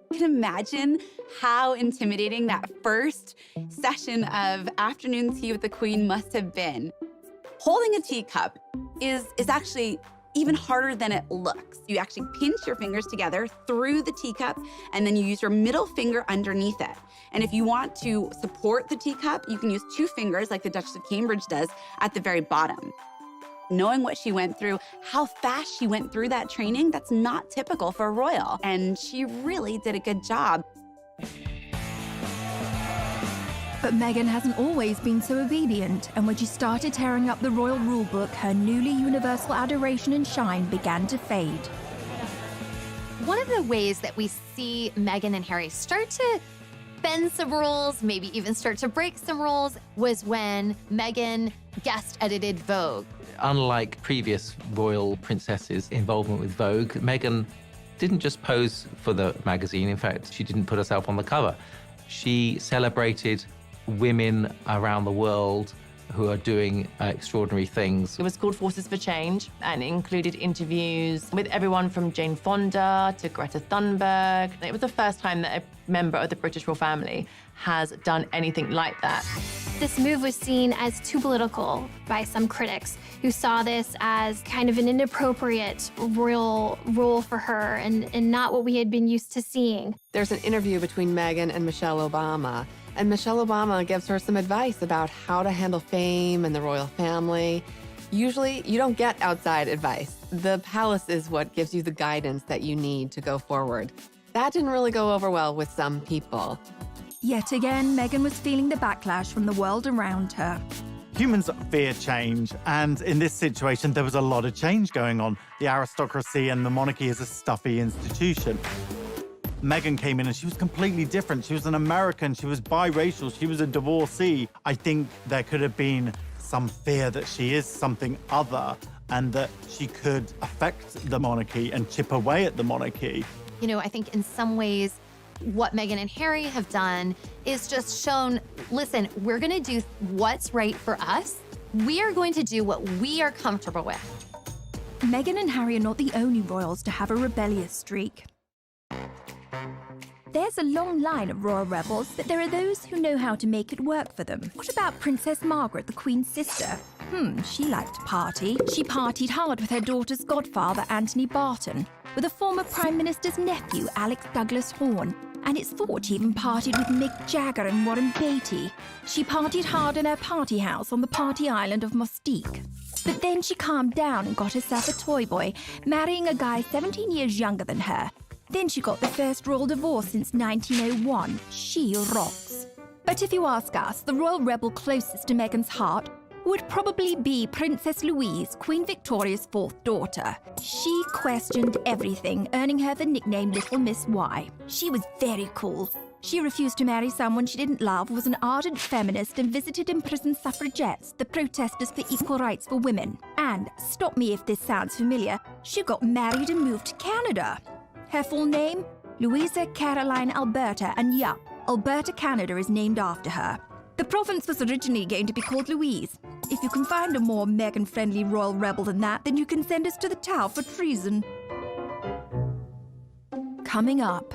[SPEAKER 12] You can imagine how intimidating that first session of afternoon tea with the Queen must have been. Holding a teacup is actually even harder than it looks. You actually pinch your fingers together through the teacup, and then you use your middle finger underneath it. And if you want to support the teacup, you can use 2 fingers like the Duchess of Cambridge does at the very bottom. Knowing what she went through, how fast she went through that training, that's not typical for a royal. And she really did a good job.
[SPEAKER 2] But Meghan hasn't always been so obedient, and when she started tearing up the royal rulebook, her newly universal adoration and shine began to fade.
[SPEAKER 4] One of the ways that we see Meghan and Harry start to bend some rules, maybe even start to break some rules, was when Meghan guest edited Vogue.
[SPEAKER 9] Unlike previous royal princesses' involvement with Vogue, Meghan didn't just pose for the magazine. In fact, she didn't put herself on the cover. She celebrated women around the world who are doing extraordinary things.
[SPEAKER 1] It was called Forces for Change and included interviews with everyone from Jane Fonda to Greta Thunberg. It was the first time that a member of the British royal family has done anything like that.
[SPEAKER 10] This move was seen as too political by some critics who saw this as kind of an inappropriate royal role for her and not what we had been used to seeing.
[SPEAKER 8] There's an interview between Meghan and Michelle Obama, and Michelle Obama gives her some advice about how to handle fame and the royal family. Usually, you don't get outside advice. The palace is what gives you the guidance that you need to go forward. That didn't really go over well with some people.
[SPEAKER 2] Yet again, Meghan was feeling the backlash from the world around her.
[SPEAKER 7] Humans fear change, and in this situation, there was a lot of change going on. The aristocracy and the monarchy is a stuffy institution. Meghan came in and she was completely different. She was an American, she was biracial, she was a divorcee. I think there could have been some fear that she is something other and that she could affect the monarchy and chip away at the monarchy.
[SPEAKER 4] You know, I think in some ways, what Meghan and Harry have done is just shown, listen, we're gonna do what's right for us. We are going to do what we are comfortable with.
[SPEAKER 2] Meghan and Harry are not the only royals to have a rebellious streak. There's a long line of royal rebels, but there are those who know how to make it work for them. What about Princess Margaret, the Queen's sister? She liked to party. She partied hard with her daughter's godfather, Anthony Barton, with a former Prime Minister's nephew, Alex Douglas Horne, and it's thought she even partied with Mick Jagger and Warren Beatty. She partied hard in her party house on the party island of Mustique. But then she calmed down and got herself a toy boy, marrying a guy 17 years younger than her. Then she got the first royal divorce since 1901. She rocks. But if you ask us, the royal rebel closest to Meghan's heart would probably be Princess Louise, Queen Victoria's fourth daughter. She questioned everything, earning her the nickname Little Miss Y. She was very cool. She refused to marry someone she didn't love, was an ardent feminist, and visited imprisoned suffragettes, the protesters for equal rights for women. And, stop me if this sounds familiar, she got married and moved to Canada. Her full name? Louisa Caroline Alberta, and yup, Alberta, Canada is named after her. The province was originally going to be called Louise. If you can find a more Meghan-friendly royal rebel than that, then you can send us to the Tower for treason. Coming up.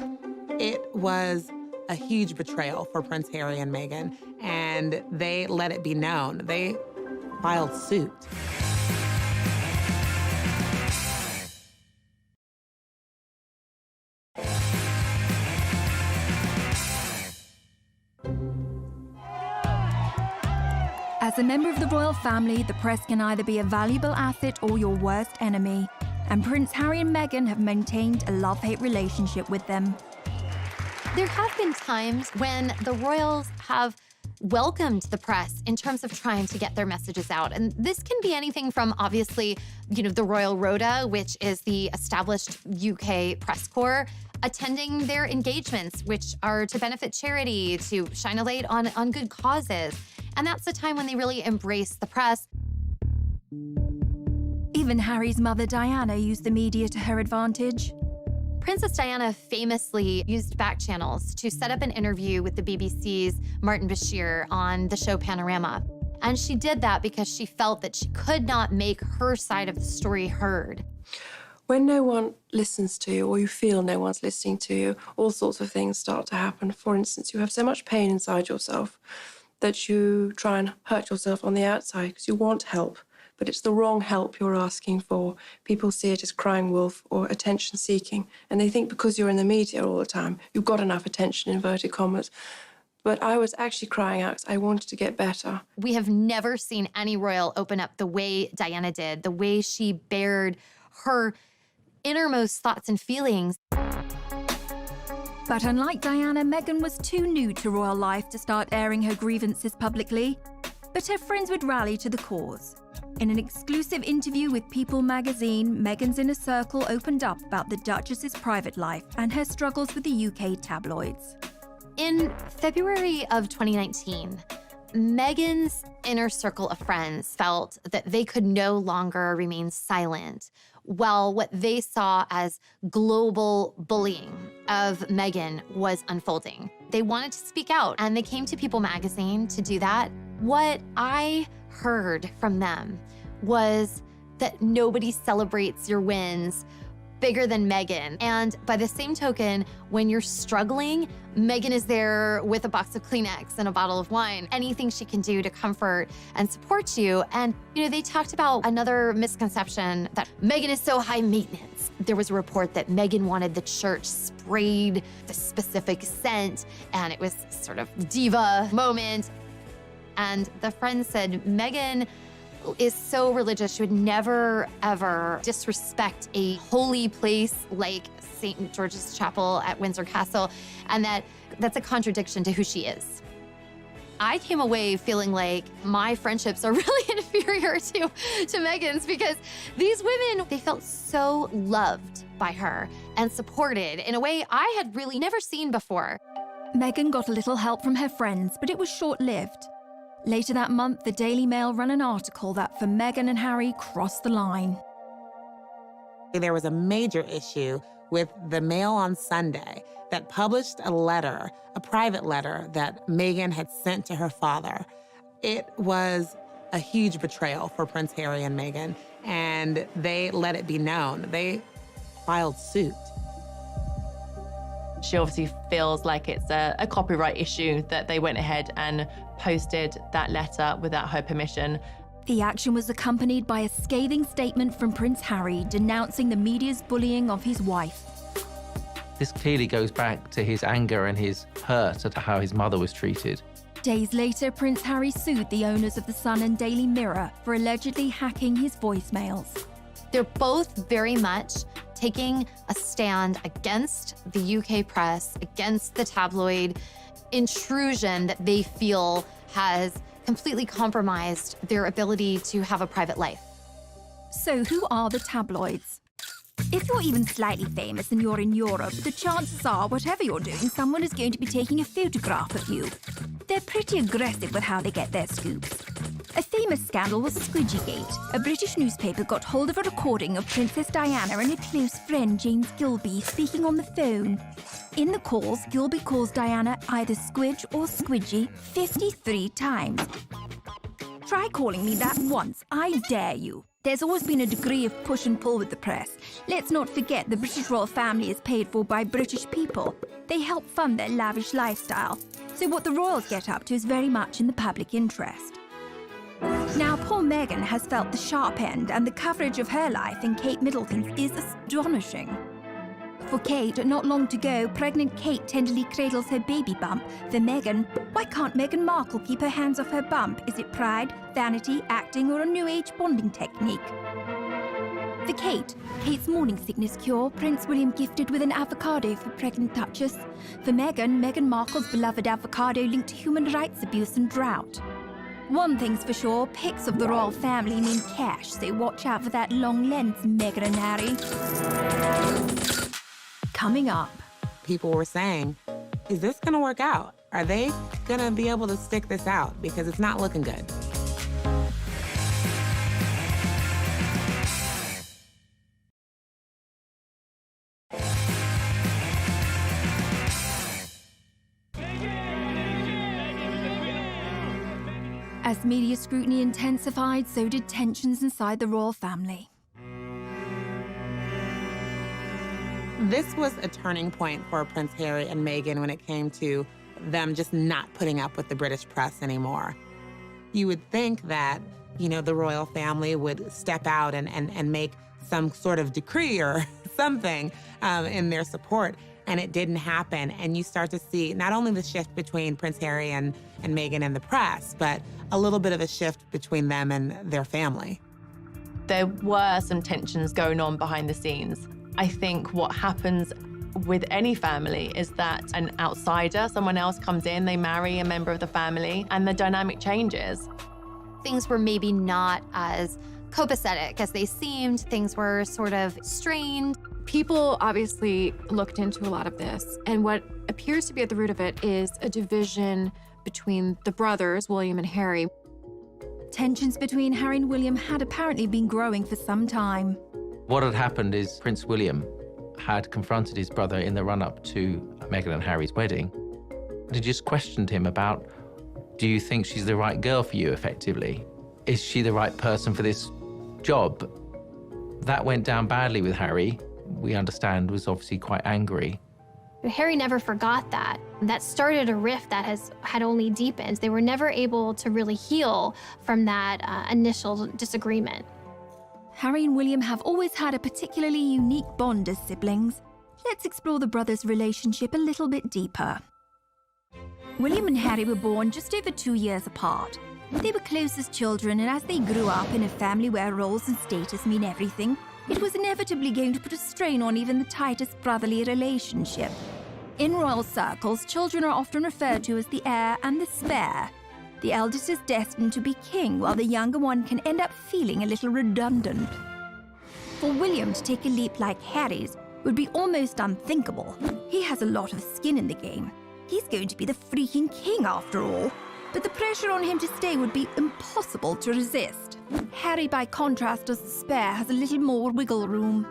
[SPEAKER 5] It was a huge betrayal for Prince Harry and Meghan, and they let it be known. They filed suit.
[SPEAKER 2] As a member of the royal family, the press can either be a valuable asset or your worst enemy. And Prince Harry and Meghan have maintained a love-hate relationship with them.
[SPEAKER 4] There have been times when the royals have welcomed the press in terms of trying to get their messages out. And this can be anything from, obviously, the Royal Rota, which is the established UK press corps, attending their engagements, which are to benefit charity, to shine a light on good causes. And that's the time when they really embrace the press.
[SPEAKER 2] Even Harry's mother, Diana, used the media to her advantage.
[SPEAKER 4] Princess Diana famously used back channels to set up an interview with the BBC's Martin Bashir on the show Panorama. And she did that because she felt that she could not make her side of the story heard.
[SPEAKER 14] When no one listens to you, or you feel no one's listening to you, all sorts of things start to happen. For instance, you have so much pain inside yourself that you try and hurt yourself on the outside because you want help. But it's the wrong help you're asking for. People see it as crying wolf or attention seeking, and they think because you're in the media all the time, you've got enough attention, inverted commas. But I was actually crying out because I wanted to get better.
[SPEAKER 4] We have never seen any royal open up the way Diana did, the way she bared her innermost thoughts and feelings.
[SPEAKER 2] But unlike Diana, Meghan was too new to royal life to start airing her grievances publicly. But her friends would rally to the cause. In an exclusive interview with People magazine, Meghan's inner circle opened up about the Duchess's private life and her struggles with the UK tabloids.
[SPEAKER 4] In February of 2019, Meghan's inner circle of friends felt that they could no longer remain silent while what they saw as global bullying of Meghan was unfolding. They wanted to speak out, and they came to People magazine to do that. What I heard from them was that nobody celebrates your wins bigger than Meghan. And by the same token, when you're struggling, Meghan is there with a box of Kleenex and a bottle of wine, anything she can do to comfort and support you. And, they talked about another misconception that Meghan is so high maintenance. There was a report that Meghan wanted the church sprayed the specific scent, and it was sort of diva moment. And the friend said, Meghan is so religious, she would never, ever disrespect a holy place like St. George's Chapel at Windsor Castle, and that's a contradiction to who she is. I came away feeling like my friendships are really inferior to Meghan's, because these women, they felt so loved by her and supported in a way I had really never seen before.
[SPEAKER 2] Meghan got a little help from her friends, but it was short-lived. Later that month, the Daily Mail ran an article that for Meghan and Harry crossed the line.
[SPEAKER 5] There was a major issue with the Mail on Sunday that published a letter, a private letter that Meghan had sent to her father. It was a huge betrayal for Prince Harry and Meghan, and they let it be known. They filed suit.
[SPEAKER 1] She obviously feels like it's a copyright issue that they went ahead and posted that letter without her permission.
[SPEAKER 2] The action was accompanied by a scathing statement from Prince Harry denouncing the media's bullying of his wife.
[SPEAKER 9] This clearly goes back to his anger and his hurt at how his mother was treated.
[SPEAKER 2] Days later, Prince Harry sued the owners of The Sun and Daily Mirror for allegedly hacking his voicemails.
[SPEAKER 4] They're both very much taking a stand against the UK press, against the tabloid intrusion that they feel has completely compromised their ability to have a private life.
[SPEAKER 2] So who are the tabloids? If you're even slightly famous and you're in Europe, the chances are, whatever you're doing, someone is going to be taking a photograph of you. They're pretty aggressive with how they get their scoops. A famous scandal was Squidgygate. A British newspaper got hold of a recording of Princess Diana and her close friend James Gilby speaking on the phone. In the calls, Gilby calls Diana either Squidge or Squidgy 53 times. Try calling me that once, I dare you. There's always been a degree of push and pull with the press. Let's not forget the British royal family is paid for by British people. They help fund their lavish lifestyle. So what the royals get up to is very much in the public interest. Now, poor Meghan has felt the sharp end, and the coverage of her life in Kate Middleton's is astonishing. For Kate, not long to go, pregnant Kate tenderly cradles her baby bump. For Meghan, why can't Meghan Markle keep her hands off her bump? Is it pride, vanity, acting, or a new age bonding technique? For Kate, Kate's morning sickness cure, Prince William gifted with an avocado for pregnant duchess. For Meghan, Meghan Markle's beloved avocado linked to human rights abuse and drought. One thing's for sure, pics of the royal family mean cash, so watch out for that long lens, Meghan and Harry. Coming up.
[SPEAKER 5] People were saying, is this gonna work out? Are they gonna be able to stick this out? Because it's not looking good.
[SPEAKER 2] As media scrutiny intensified, so did tensions inside the royal family.
[SPEAKER 5] This was a turning point for Prince Harry and Meghan when it came to them just not putting up with the British press anymore. You would think that, the royal family would step out and make some sort of decree or something in their support, and it didn't happen. And you start to see not only the shift between Prince Harry and Meghan and the press, but a little bit of a shift between them and their family.
[SPEAKER 1] There were some tensions going on behind the scenes. I think what happens with any family is that an outsider, someone else comes in, they marry a member of the family, and the dynamic changes.
[SPEAKER 4] Things were maybe not as copacetic as they seemed. Things were sort of strained.
[SPEAKER 15] People obviously looked into a lot of this, and what appears to be at the root of it is a division between the brothers, William and Harry.
[SPEAKER 2] Tensions between Harry and William had apparently been growing for some time.
[SPEAKER 9] What had happened is Prince William had confronted his brother in the run-up to Meghan and Harry's wedding. He just questioned him about, do you think she's the right girl for you, effectively? Is she the right person for this job? That went down badly with Harry. We understand was obviously quite angry.
[SPEAKER 10] Harry never forgot that. That started a rift that had only deepened. They were never able to really heal from that initial disagreement.
[SPEAKER 2] Harry and William have always had a particularly unique bond as siblings. Let's explore the brothers' relationship a little bit deeper. William and Harry were born just over 2 years apart. They were close as children, and as they grew up in a family where roles and status mean everything, it was inevitably going to put a strain on even the tightest brotherly relationship. In royal circles, children are often referred to as the heir and the spare. The eldest is destined to be king, while the younger one can end up feeling a little redundant. For William to take a leap like Harry's would be almost unthinkable. He has a lot of skin in the game. He's going to be the freaking king after all. But the pressure on him to stay would be impossible to resist. Harry, by contrast, as the spare, has a little more wiggle room.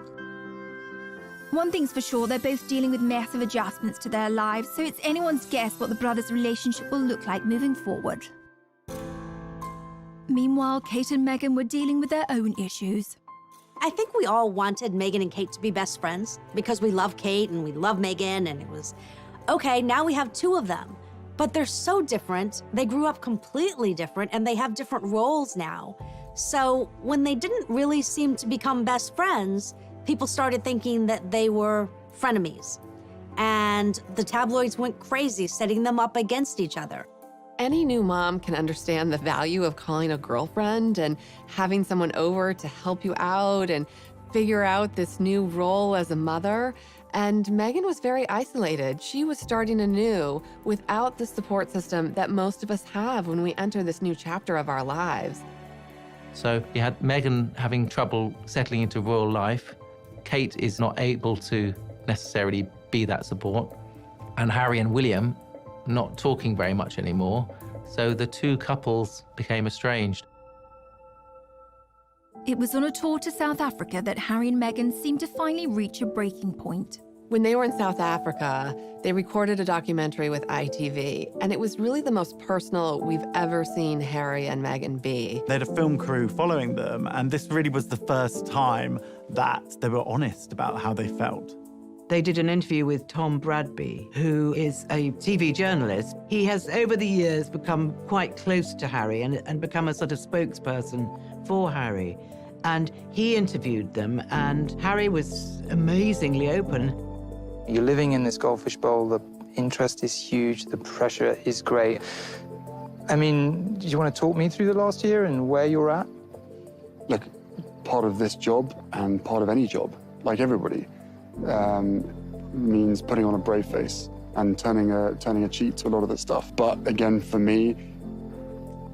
[SPEAKER 2] One thing's for sure, they're both dealing with massive adjustments to their lives, so it's anyone's guess what the brothers' relationship will look like moving forward. Meanwhile, Kate and Meghan were dealing with their own issues.
[SPEAKER 6] I think we all wanted Meghan and Kate to be best friends because we love Kate and we love Meghan, and it was, okay, now we have two of them. But they're so different. They grew up completely different, and they have different roles now. So when they didn't really seem to become best friends, people started thinking that they were frenemies. And the tabloids went crazy, setting them up against each other.
[SPEAKER 8] Any new mom can understand the value of calling a girlfriend and having someone over to help you out and figure out this new role as a mother. And Meghan was very isolated. She was starting anew without the support system that most of us have when we enter this new chapter of our lives.
[SPEAKER 9] So you had Meghan having trouble settling into royal life. Kate is not able to necessarily be that support. And Harry and William not talking very much anymore. So the two couples became estranged.
[SPEAKER 2] It was on a tour to South Africa that Harry and Meghan seemed to finally reach a breaking point.
[SPEAKER 8] When they were in South Africa, they recorded a documentary with ITV, and it was really the most personal we've ever seen Harry and Meghan be.
[SPEAKER 7] They had a film crew following them, and this really was the first time that they were honest about how they felt.
[SPEAKER 11] They did an interview with Tom Bradby, who is a TV journalist. He has, over the years, become quite close to Harry and become a sort of spokesperson for Harry. And he interviewed them, and Harry was amazingly open.
[SPEAKER 13] You're living in this goldfish bowl, the interest is huge, the pressure is great. I mean, do you want to talk me through the last year and where you're at?
[SPEAKER 16] Look, part of this job and part of any job, like everybody, means putting on a brave face and turning a cheek to a lot of this stuff. But again, for me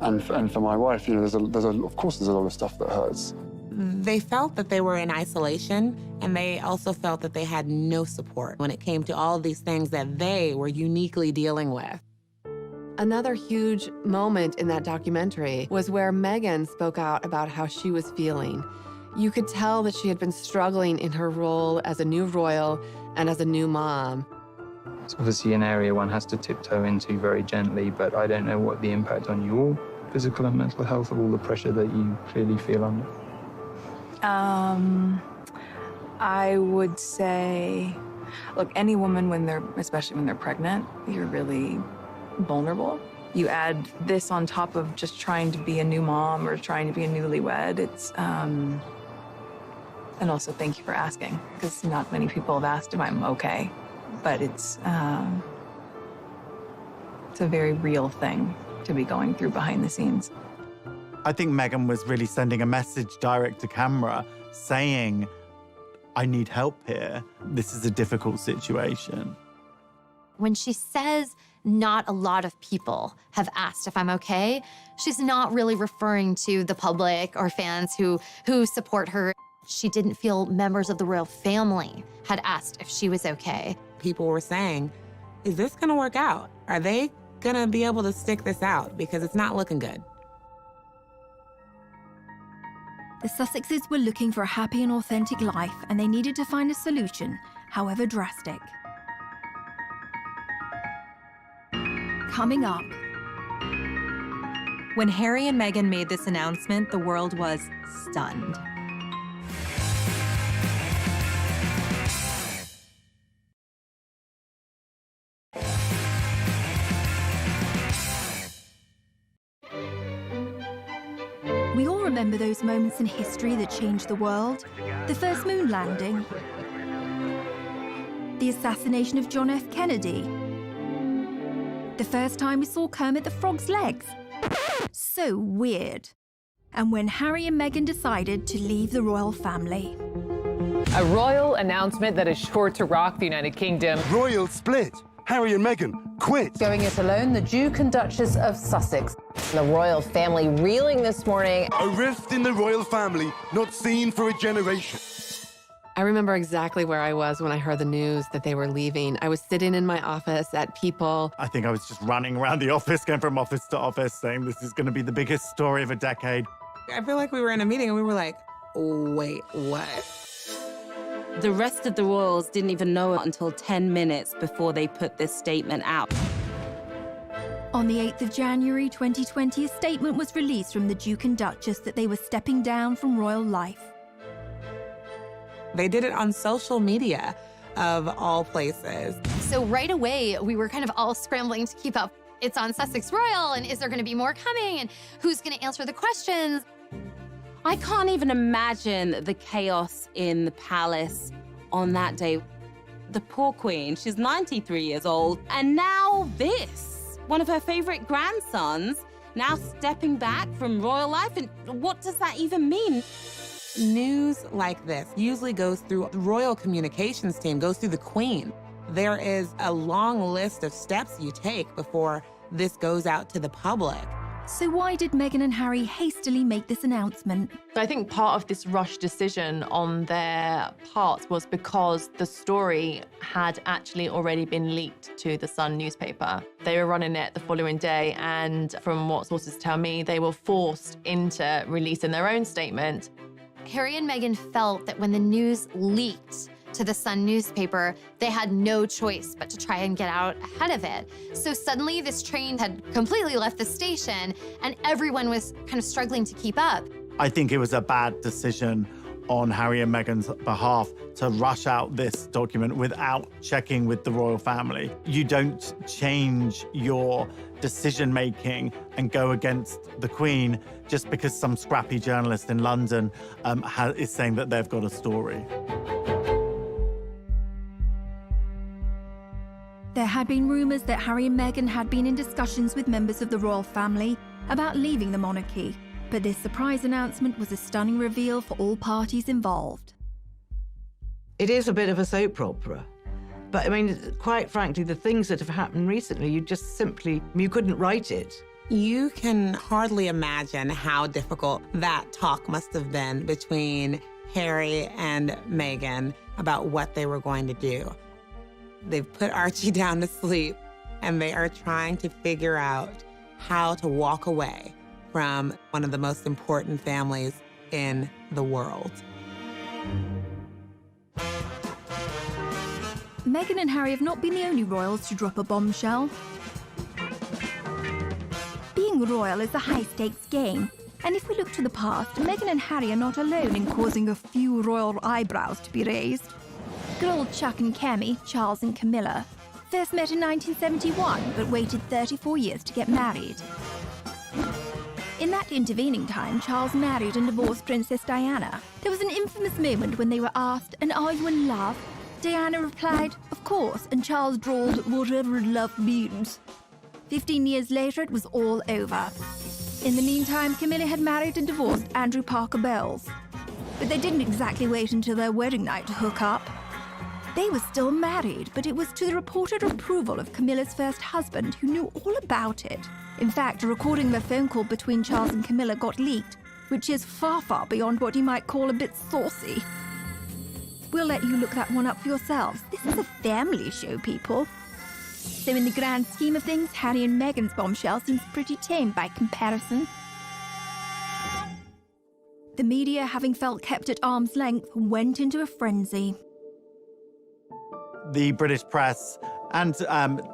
[SPEAKER 16] and for my wife, you know, of course there's a lot of stuff that hurts.
[SPEAKER 5] They felt that they were in isolation, and they also felt that they had no support when it came to all of these things that they were uniquely dealing with.
[SPEAKER 8] Another huge moment in that documentary was where Meghan spoke out about how she was feeling. You could tell that she had been struggling in her role as a new royal and as a new mom.
[SPEAKER 13] It's obviously an area one has to tiptoe into very gently, but I don't know what the impact on your physical and mental health of all the pressure that you clearly feel under.
[SPEAKER 17] I would say, look, any woman, especially when they're pregnant, you're really vulnerable. You add this on top of just trying to be a new mom or trying to be a newlywed. And also thank you for asking, because not many people have asked if I'm okay. But it's a very real thing to be going through behind the scenes.
[SPEAKER 7] I think Meghan was really sending a message direct to camera saying, I need help here. This is a difficult situation.
[SPEAKER 4] When she says not a lot of people have asked if I'm okay, she's not really referring to the public or fans who support her. She didn't feel members of the royal family had asked if she was okay.
[SPEAKER 5] People were saying, is this gonna work out? Are they gonna be able to stick this out? Because it's not looking good.
[SPEAKER 2] The Sussexes were looking for a happy and authentic life, and they needed to find a solution, however drastic. Coming up.
[SPEAKER 3] When Harry and Meghan made this announcement, the world was stunned.
[SPEAKER 2] We all remember those moments in history that changed the world. The first moon landing. The assassination of John F. Kennedy. The first time we saw Kermit the Frog's legs. So weird. And when Harry and Meghan decided to leave the royal family.
[SPEAKER 18] A royal announcement that is sure to rock the United Kingdom.
[SPEAKER 19] Royal split. Harry and Meghan quit.
[SPEAKER 25] Going it alone, the Duke and Duchess of Sussex. The royal family reeling this morning.
[SPEAKER 19] A rift in the royal family not seen for a generation.
[SPEAKER 8] I remember exactly where I was when I heard the news that they were leaving. I was sitting in my office at People.
[SPEAKER 7] I think I was just running around the office, going from office to office, saying this is going to be the biggest story of a decade.
[SPEAKER 5] I feel like we were in a meeting and we were like, wait, what?
[SPEAKER 26] The rest of the royals didn't even know it until 10 minutes before they put this statement out.
[SPEAKER 2] On the 8th of January 2020, a statement was released from the Duke and Duchess that they were stepping down from royal life.
[SPEAKER 5] They did it on social media, of all places.
[SPEAKER 4] So right away, we were kind of all scrambling to keep up. It's on Sussex Royal, and is there going to be more coming? And who's going to answer the questions?
[SPEAKER 26] I can't even imagine the chaos in the palace on that day. The poor queen, she's 93 years old, and now this. One of her favorite grandsons now stepping back from royal life, and what does that even mean?
[SPEAKER 5] News like this usually goes through the royal communications team, goes through the Queen. There is a long list of steps you take before this goes out to the public.
[SPEAKER 2] So why did Meghan and Harry hastily make this announcement?
[SPEAKER 1] I think part of this rushed decision on their part was because the story had actually already been leaked to the Sun newspaper. They were running it the following day, and from what sources tell me, they were forced into releasing their own statement.
[SPEAKER 4] Harry and Meghan felt that when the news leaked to the Sun newspaper, they had no choice but to try and get out ahead of it. So suddenly this train had completely left the station and everyone was kind of struggling to keep up.
[SPEAKER 7] I think it was a bad decision on Harry and Meghan's behalf to rush out this document without checking with the royal family. You don't change your decision-making and go against the Queen just because some scrappy journalist in London is saying that they've got a story.
[SPEAKER 2] There had been rumours that Harry and Meghan had been in discussions with members of the royal family about leaving the monarchy, but this surprise announcement was a stunning reveal for all parties involved.
[SPEAKER 11] It is a bit of a soap opera. But I mean, quite frankly, the things that have happened recently, you couldn't write it.
[SPEAKER 5] You can hardly imagine how difficult that talk must have been between Harry and Meghan about what they were going to do. They've put Archie down to sleep, and they are trying to figure out how to walk away from one of the most important families in the world.
[SPEAKER 2] Meghan and Harry have not been the only royals to drop a bombshell. Being royal is a high-stakes game, and if we look to the past, Meghan and Harry are not alone in causing a few royal eyebrows to be raised. Good old Chuck and Cammy, Charles and Camilla, first met in 1971, but waited 34 years to get married. In that intervening time, Charles married and divorced Princess Diana. There was an infamous moment when they were asked, "And are you in love?" Diana replied, "Of course," and Charles drawled, "Whatever love means." 15 years later, it was all over. In the meantime, Camilla had married and divorced Andrew Parker Bowles. But they didn't exactly wait until their wedding night to hook up. They were still married, but it was to the reported approval of Camilla's first husband, who knew all about it. In fact, a recording of a phone call between Charles and Camilla got leaked, which is far, far beyond what you might call a bit saucy. We'll let you look that one up for yourselves. This is a family show, people. So in the grand scheme of things, Harry and Meghan's bombshell seems pretty tame by comparison. The media, having felt kept at arm's length, went into a frenzy.
[SPEAKER 7] The British press and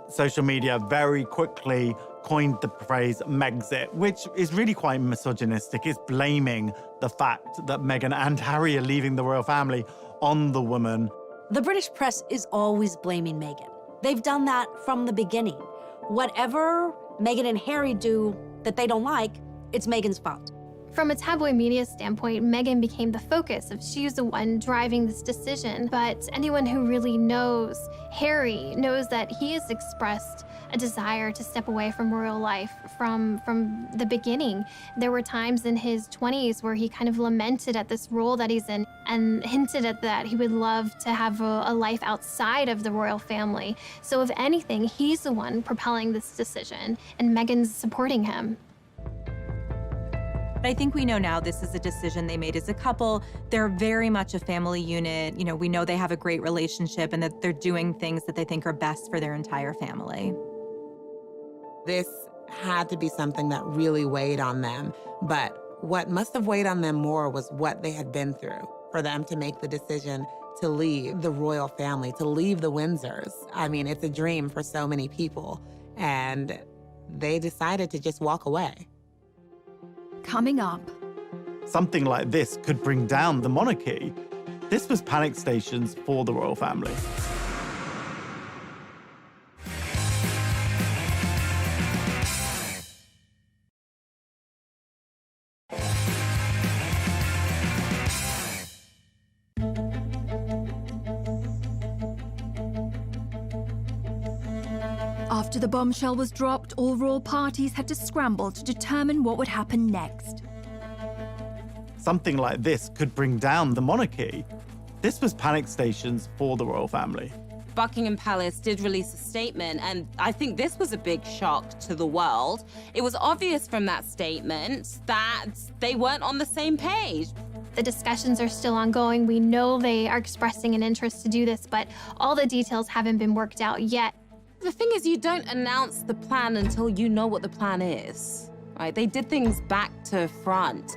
[SPEAKER 7] social media very quickly coined the phrase Megxit, which is really quite misogynistic. It's blaming the fact that Meghan and Harry are leaving the royal family on the woman.
[SPEAKER 6] The British press is always blaming Meghan. They've done that from the beginning. Whatever Meghan and Harry do that they don't like, it's Meghan's fault.
[SPEAKER 10] From a tabloid media standpoint, Meghan became the focus of she's the one driving this decision. But anyone who really knows Harry knows that he has expressed a desire to step away from royal life from the beginning. There were times in his 20s where he kind of lamented at this role that he's in and hinted at that he would love to have a life outside of the royal family. So if anything, he's the one propelling this decision, and Meghan's supporting him.
[SPEAKER 3] I think we know now this is a decision they made as a couple. They're very much a family unit. You know, we know they have a great relationship and that they're doing things that they think are best for their entire family.
[SPEAKER 5] This had to be something that really weighed on them. But what must have weighed on them more was what they had been through for them to make the decision to leave the royal family, to leave the Windsors. I mean, it's a dream for so many people. And they decided to just walk away.
[SPEAKER 2] Coming up.
[SPEAKER 7] Something like this could bring down the monarchy. This was panic stations for the royal family.
[SPEAKER 2] After the bombshell was dropped, all royal parties had to scramble to determine what would happen next.
[SPEAKER 7] something like this could bring down the monarchy, this was panic stations for the royal family.
[SPEAKER 26] Buckingham Palace did release a statement, and I think this was a big shock to the world. It was obvious from that statement that they weren't on the same page.
[SPEAKER 10] The discussions are still ongoing. We know they are expressing an interest to do this, but all the details haven't been worked out yet.
[SPEAKER 26] The thing is, you don't announce the plan until you know what the plan is, right? They did things back to front.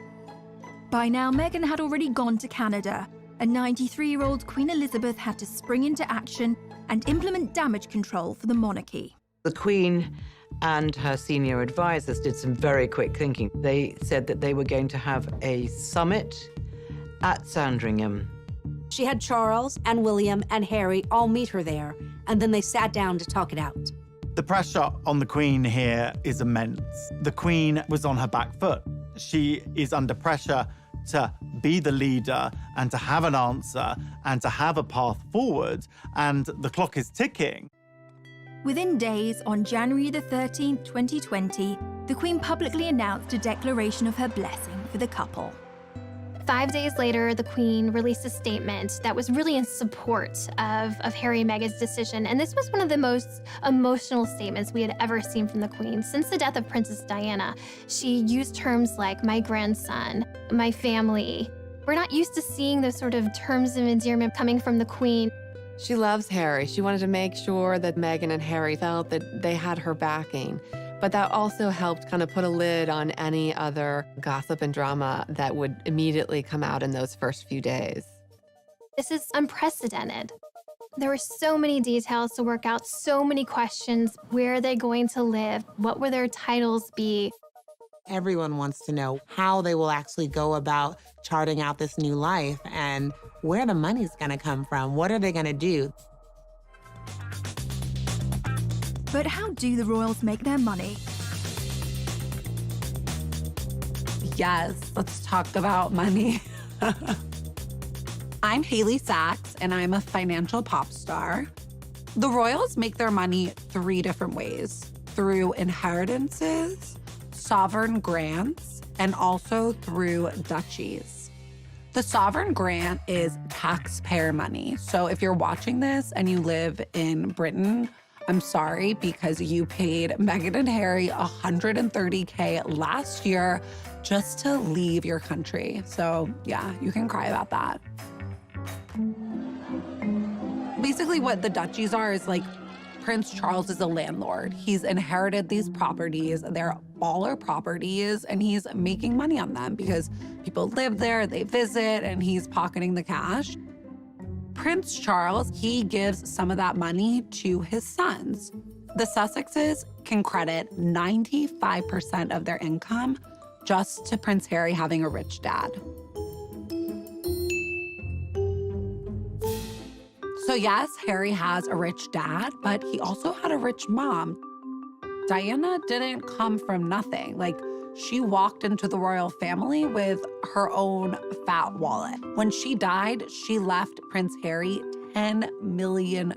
[SPEAKER 2] By now, Meghan had already gone to Canada, and 93-year-old Queen Elizabeth had to spring into action and implement damage control for the monarchy.
[SPEAKER 11] The Queen and her senior advisors did some very quick thinking. They said that they were going to have a summit at Sandringham.
[SPEAKER 6] She had Charles and William and Harry all meet her there, and then they sat down to talk it out.
[SPEAKER 7] The pressure on the Queen here is immense. The Queen was on her back foot. She is under pressure to be the leader and to have an answer and to have a path forward, and the clock is ticking.
[SPEAKER 2] Within days, on January the 13th, 2020, the Queen publicly announced a declaration of her blessing for the couple.
[SPEAKER 10] 5 days later, the Queen released a statement that was really in support of Harry and Meghan's decision. And this was one of the most emotional statements we had ever seen from the Queen. Since the death of Princess Diana, she used terms like my grandson, my family. We're not used to seeing those sort of terms of endearment coming from the Queen.
[SPEAKER 8] She loves Harry. She wanted to make sure that Meghan and Harry felt that they had her backing. But that also helped kind of put a lid on any other gossip and drama that would immediately come out in those first few days.
[SPEAKER 10] This is unprecedented. There were so many details to work out, so many questions. Where are they going to live? What will their titles be?
[SPEAKER 5] Everyone wants to know how they will actually go about charting out this new life and where the money's going to come from. What are they going to do?
[SPEAKER 2] But how do the royals make their money?
[SPEAKER 12] Yes, let's talk about money. I'm Haley Sachs, and I'm a financial pop star. The royals make their money 3 different ways: through inheritances, sovereign grants, and also through duchies. The sovereign grant is taxpayer money. So if you're watching this and you live in Britain, I'm sorry, because you paid Meghan and Harry $130K last year just to leave your country. So yeah, you can cry about that. Basically what the duchies are is like Prince Charles is a landlord. He's inherited these properties. They're baller properties, and he's making money on them because people live there, they visit, and he's pocketing the cash. Prince Charles, he gives some of that money to his sons. The Sussexes can credit 95% of their income just to Prince Harry having a rich dad. So yes, Harry has a rich dad, but he also had a rich mom. Diana didn't come from nothing. Like, she walked into the royal family with her own fat wallet. When she died, she left Prince Harry $10 million.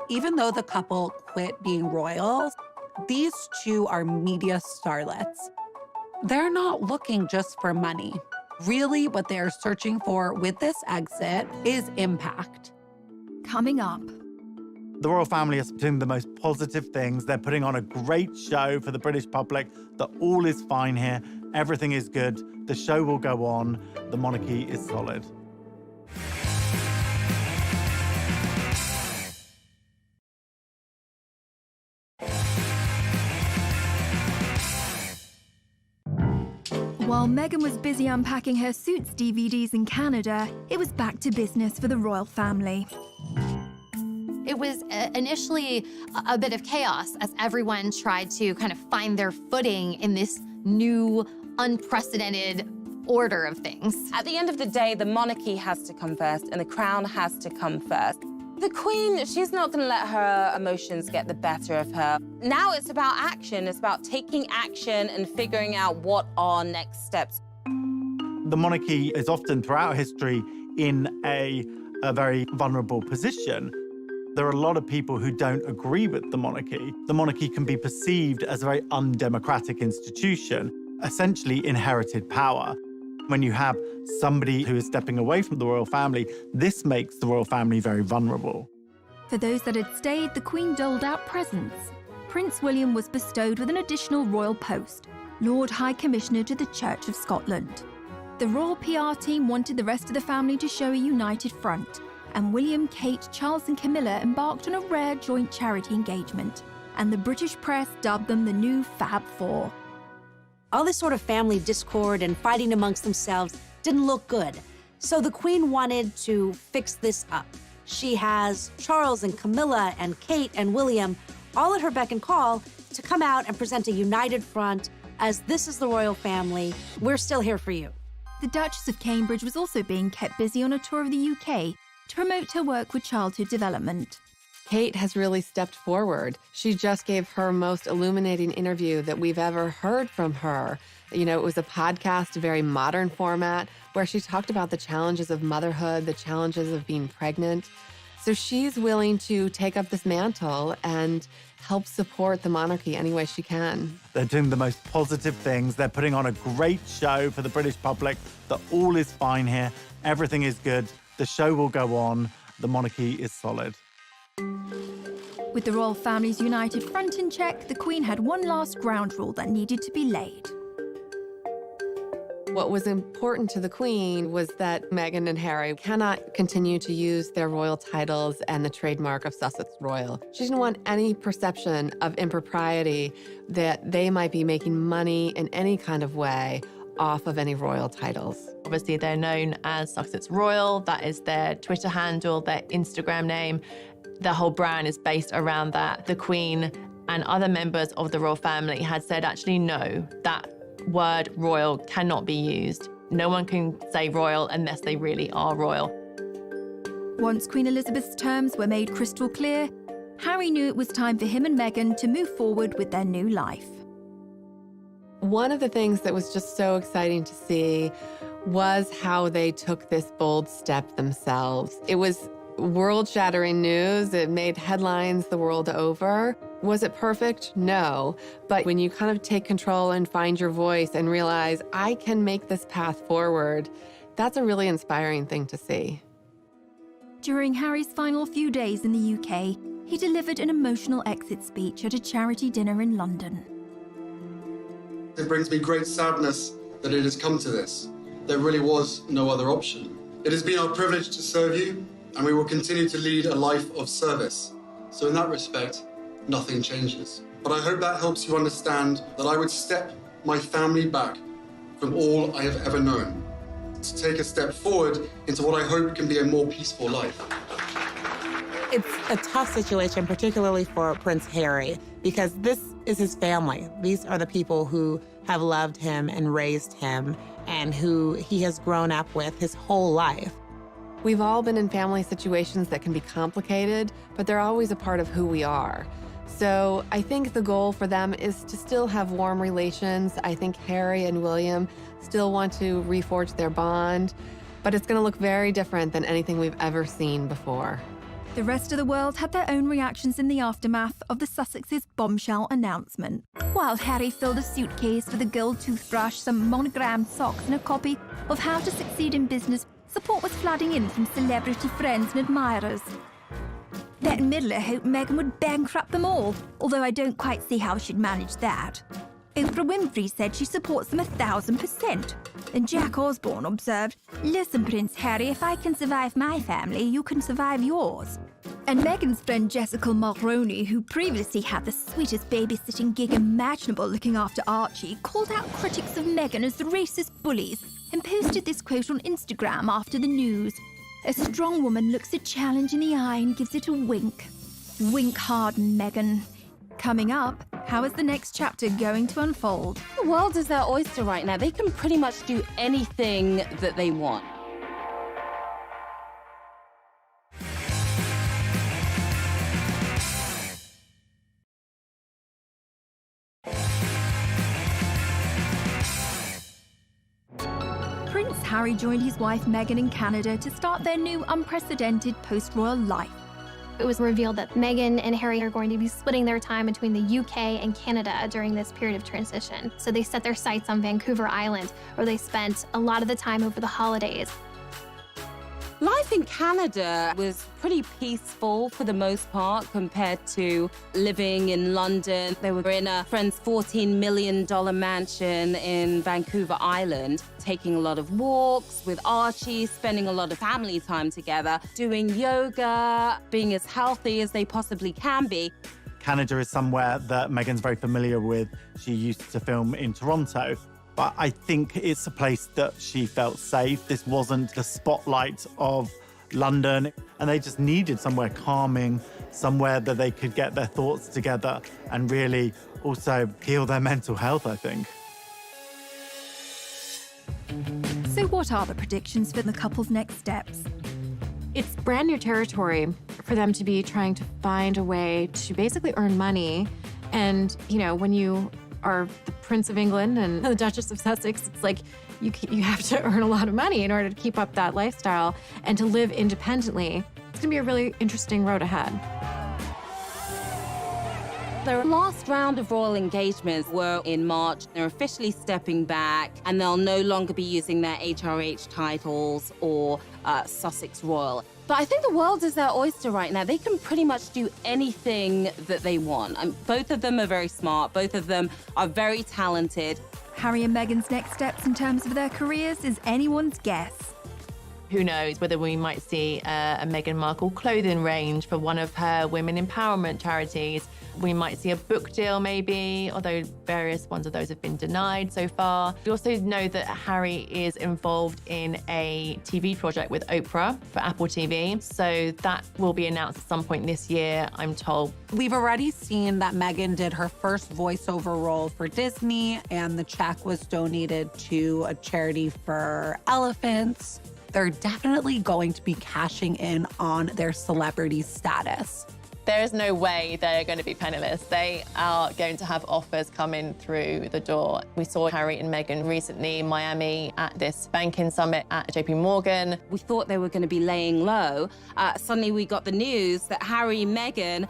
[SPEAKER 12] Even though the couple quit being royals, these two are media starlets. They're not looking just for money. Really, what they're searching for with this exit is impact.
[SPEAKER 2] Coming up.
[SPEAKER 7] The royal family is doing the most positive things. They're putting on a great show for the British public that all is fine here. Everything is good. The show will go on. The monarchy is solid.
[SPEAKER 2] While Meghan was busy unpacking her Suits DVDs in Canada, it was back to business for the royal family.
[SPEAKER 4] It was initially a bit of chaos as everyone tried to kind of find their footing in this new, unprecedented order of things.
[SPEAKER 26] At the end of the day, the monarchy has to come first and the crown has to come first. The Queen, she's not gonna let her emotions get the better of her. Now it's about action. It's about taking action and figuring out what are next steps.
[SPEAKER 7] The monarchy is often, throughout history, in a very vulnerable position. There are a lot of people who don't agree with the monarchy. The monarchy can be perceived as a very undemocratic institution. essentially inherited power. When you have somebody who is stepping away from the royal family, this makes the royal family very vulnerable.
[SPEAKER 2] For those that had stayed, the Queen doled out presents. Prince William was bestowed with an additional royal post, Lord High Commissioner to the Church of Scotland. The royal PR team wanted the rest of the family to show a united front, and William, Kate, Charles and Camilla embarked on a rare joint charity engagement, and the British press dubbed them the new Fab Four.
[SPEAKER 6] All this sort of family discord and fighting amongst themselves didn't look good, so the Queen wanted to fix this up. She has Charles and Camilla and Kate and William all at her beck and call to come out and present a united front as this is the royal family. We're still here for you.
[SPEAKER 2] The Duchess of Cambridge was also being kept busy on a tour of the UK to promote her work with childhood development.
[SPEAKER 8] Kate has really stepped forward. She just gave her most illuminating interview that we've ever heard from her. You know, it was a podcast, a very modern format, where she talked about the challenges of motherhood, the challenges of being pregnant. So she's willing to take up this mantle and help support the monarchy any way she can.
[SPEAKER 7] They're doing the most positive things. They're putting on a great show for the British public, that all is fine here. Everything is good. The show will go on. The monarchy is solid.
[SPEAKER 2] With the royal family's united front in check, the Queen had one last ground rule that needed to be laid.
[SPEAKER 8] What was important to the Queen was that Meghan and Harry cannot continue to use their royal titles and the trademark of Sussex Royal. She didn't want any perception of impropriety that they might be making money in any kind of way off of any royal titles.
[SPEAKER 1] Obviously, they're known as Sussex Royal. That is their Twitter handle, their Instagram name. The whole brand is based around that. The Queen and other members of the royal family had said, actually, no, that word royal cannot be used. No one can say royal unless they really are royal.
[SPEAKER 2] Once Queen Elizabeth's terms were made crystal clear, Harry knew it was time for him and Meghan to move forward with their new life.
[SPEAKER 8] One of the things that was just so exciting to see was how they took this bold step themselves. It was world-shattering news. It made headlines the world over. Was it perfect? No. But when you kind of take control and find your voice and realize, I can make this path forward, that's a really inspiring thing to see.
[SPEAKER 2] During Harry's final few days in the UK, he delivered an emotional exit speech at a charity dinner in London.
[SPEAKER 16] It brings me great sadness that it has come to this. There really was no other option. It has been our privilege to serve you, and we will continue to lead a life of service. So in that respect, nothing changes. But I hope that helps you understand that I would step my family back from all I have ever known to take a step forward into what I hope can be a more peaceful life.
[SPEAKER 5] It's a tough situation, particularly for Prince Harry, because this is his family. These are the people who have loved him and raised him and who he has grown up with his whole life.
[SPEAKER 8] We've all been in family situations that can be complicated, but they're always a part of who we are. So I think the goal for them is to still have warm relations. I think Harry and William still want to reforge their bond, but it's going to look very different than anything we've ever seen before.
[SPEAKER 2] The rest of the world had their own reactions in the aftermath of the Sussex's bombshell announcement. While Harry filled a suitcase with a gold toothbrush, some monogrammed socks, and a copy of How to Succeed in Business, support was flooding in from celebrity friends and admirers. Bette Midler hoped Meghan would bankrupt them all, although I don't quite see how she'd manage that. Oprah Winfrey said she supports them 1,000%. And Jack Osborne observed, "Listen, Prince Harry, if I can survive my family, you can survive yours." And Meghan's friend Jessica Mulroney, who previously had the sweetest babysitting gig imaginable looking after Archie, called out critics of Meghan as racist bullies and posted this quote on Instagram after the news. "A strong woman looks a challenge in the eye and gives it a wink. Wink hard, Meghan." Coming up, how is the next chapter going to unfold?
[SPEAKER 26] The world is their oyster right now. They can pretty much do anything that they want.
[SPEAKER 2] Prince Harry joined his wife Meghan in Canada to start their new unprecedented post-royal life.
[SPEAKER 10] It was revealed that Meghan and Harry are going to be splitting their time between the UK and Canada during this period of transition. So they set their sights on Vancouver Island, where they spent a lot of the time over the holidays.
[SPEAKER 26] Life in Canada was pretty peaceful for the most part compared to living in London. They were in a friend's $14 million mansion in Vancouver Island, taking a lot of walks with Archie, spending a lot of family time together, doing yoga, being as healthy as they possibly can be.
[SPEAKER 7] Canada is somewhere that Meghan's very familiar with. She used to film in Toronto. But I think it's a place that she felt safe. This wasn't the spotlight of London, and they just needed somewhere calming, somewhere that they could get their thoughts together and really also heal their mental health, I think.
[SPEAKER 2] So what are the predictions for the couple's next steps?
[SPEAKER 15] It's brand new territory for them to be trying to find a way to basically earn money. And, you know, when you are the Prince of England and the Duchess of Sussex, it's like you have to earn a lot of money in order to keep up that lifestyle and to live independently. It's gonna be a really interesting road ahead.
[SPEAKER 26] Their last round of royal engagements were in March. They're officially stepping back, and they'll no longer be using their HRH titles or Sussex Royal. But I think the world is their oyster right now. They can pretty much do anything that they want. Both of them are very smart. Both of them are very talented.
[SPEAKER 2] Harry and Meghan's next steps in terms of their careers is anyone's guess.
[SPEAKER 1] Who knows whether we might see a Meghan Markle clothing range for one of her women empowerment charities. We might see a book deal maybe, although various ones of those have been denied so far. We also know that Harry is involved in a TV project with Oprah for Apple TV. So that will be announced at some point this year, I'm told.
[SPEAKER 12] We've already seen that Meghan did her first voiceover role for Disney, and the check was donated to a charity for elephants. They're definitely going to be cashing in on their celebrity status.
[SPEAKER 1] There is no way they are going to be penniless. They are going to have offers coming through the door. We saw Harry and Meghan recently in Miami at this banking summit at JP Morgan.
[SPEAKER 26] We thought they were going to be laying low. Suddenly we got the news that Harry and Meghan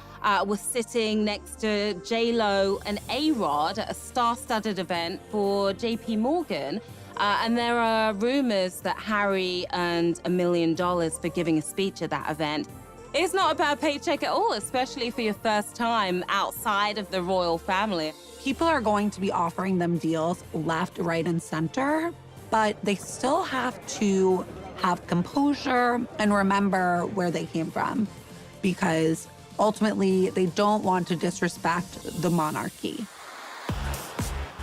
[SPEAKER 26] were sitting next to J-Lo and A-Rod at a star-studded event for JP Morgan. And there are rumors that Harry earned $1 million for giving a speech at that event. It's not a bad paycheck at all, especially for your first time outside of the royal family.
[SPEAKER 12] People are going to be offering them deals left, right, and center, but they still have to have composure and remember where they came from, because ultimately they don't want to disrespect the monarchy.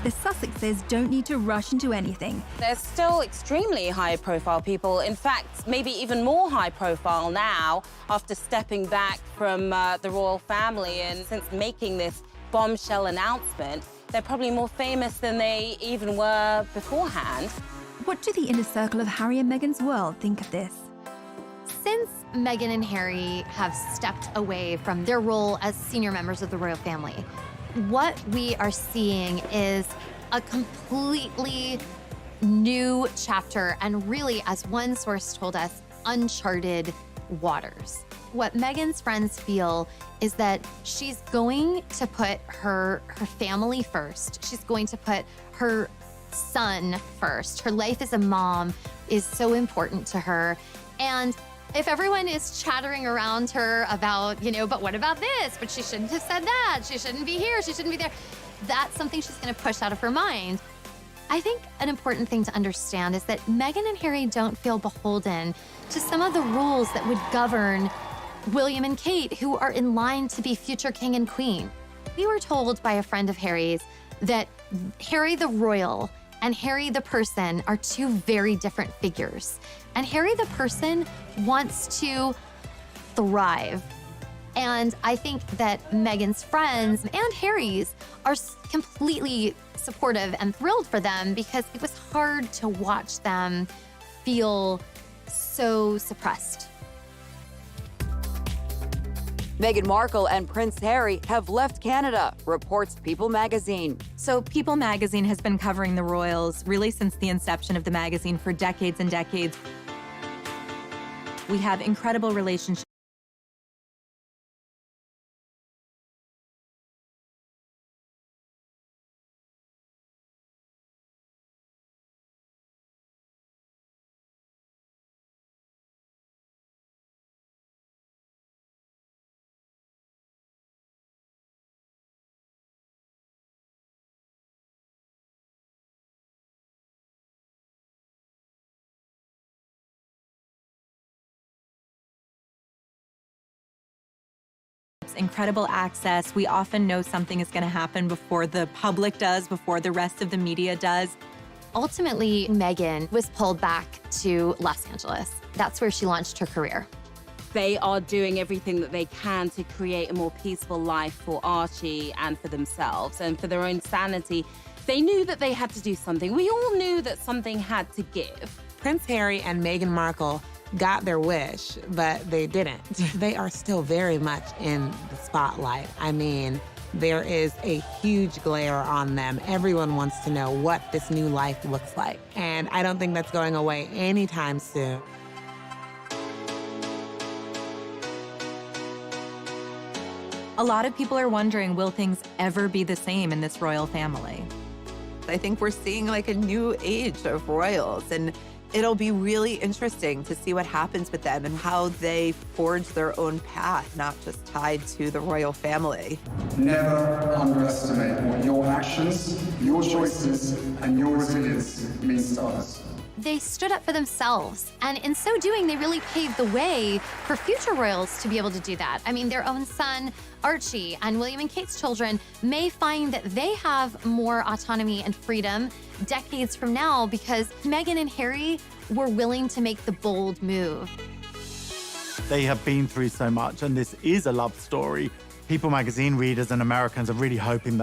[SPEAKER 2] The Sussexes don't need to rush into anything.
[SPEAKER 26] There's still extremely high-profile people. In fact, maybe even more high-profile now after stepping back from the royal family. And since making this bombshell announcement, they're probably more famous than they even were beforehand.
[SPEAKER 2] What do the inner circle of Harry and Meghan's world think of this?
[SPEAKER 4] Since Meghan and Harry have stepped away from their role as senior members of the royal family, what we are seeing is a completely new chapter, and really, as one source told us, uncharted waters. What Meghan's friends feel is that she's going to put her family first. She's going to put her son first. Her life as a mom is so important to her. And if everyone is chattering around her about, but what about this? But she shouldn't have said that. She shouldn't be here. She shouldn't be there. That's something she's going to push out of her mind. I think an important thing to understand is that Meghan and Harry don't feel beholden to some of the rules that would govern William and Kate, who are in line to be future king and queen. We were told by a friend of Harry's that Harry the royal and Harry the person are two very different figures. And Harry the person wants to thrive. And I think that Meghan's friends and Harry's are completely supportive and thrilled for them, because it was hard to watch them feel so suppressed.
[SPEAKER 14] Meghan Markle and Prince Harry have left Canada, reports People magazine.
[SPEAKER 3] So People magazine has been covering the royals really since the inception of the magazine for decades and decades. We have incredible relationships gets incredible access. We often know something is going to happen before the public does, before the rest of the media does.
[SPEAKER 4] Ultimately, Meghan was pulled back to Los Angeles. That's where she launched her career.
[SPEAKER 26] They are doing everything that they can to create a more peaceful life for Archie and for themselves and for their own sanity. They knew that they had to do something. We all knew that something had to give.
[SPEAKER 5] Prince Harry and Meghan Markle got their wish, but they didn't. They are still very much in the spotlight. I mean, there is a huge glare on them. Everyone wants to know what this new life looks like. And I don't think that's going away anytime soon.
[SPEAKER 3] A lot of people are wondering, will things ever be the same in this royal family?
[SPEAKER 9] I think we're seeing like a new age of royals, and it'll be really interesting to see what happens with them and how they forge their own path, not just tied to the royal family.
[SPEAKER 16] Never underestimate what your actions, your choices, and your resilience means to others.
[SPEAKER 4] They stood up for themselves, and in so doing, they really paved the way for future royals to be able to do that. I mean, their own son, Archie, and William and Kate's children may find that they have more autonomy and freedom decades from now because Meghan and Harry were willing to make the bold move.
[SPEAKER 7] They have been through so much, and this is a love story. People magazine readers and Americans are really hoping that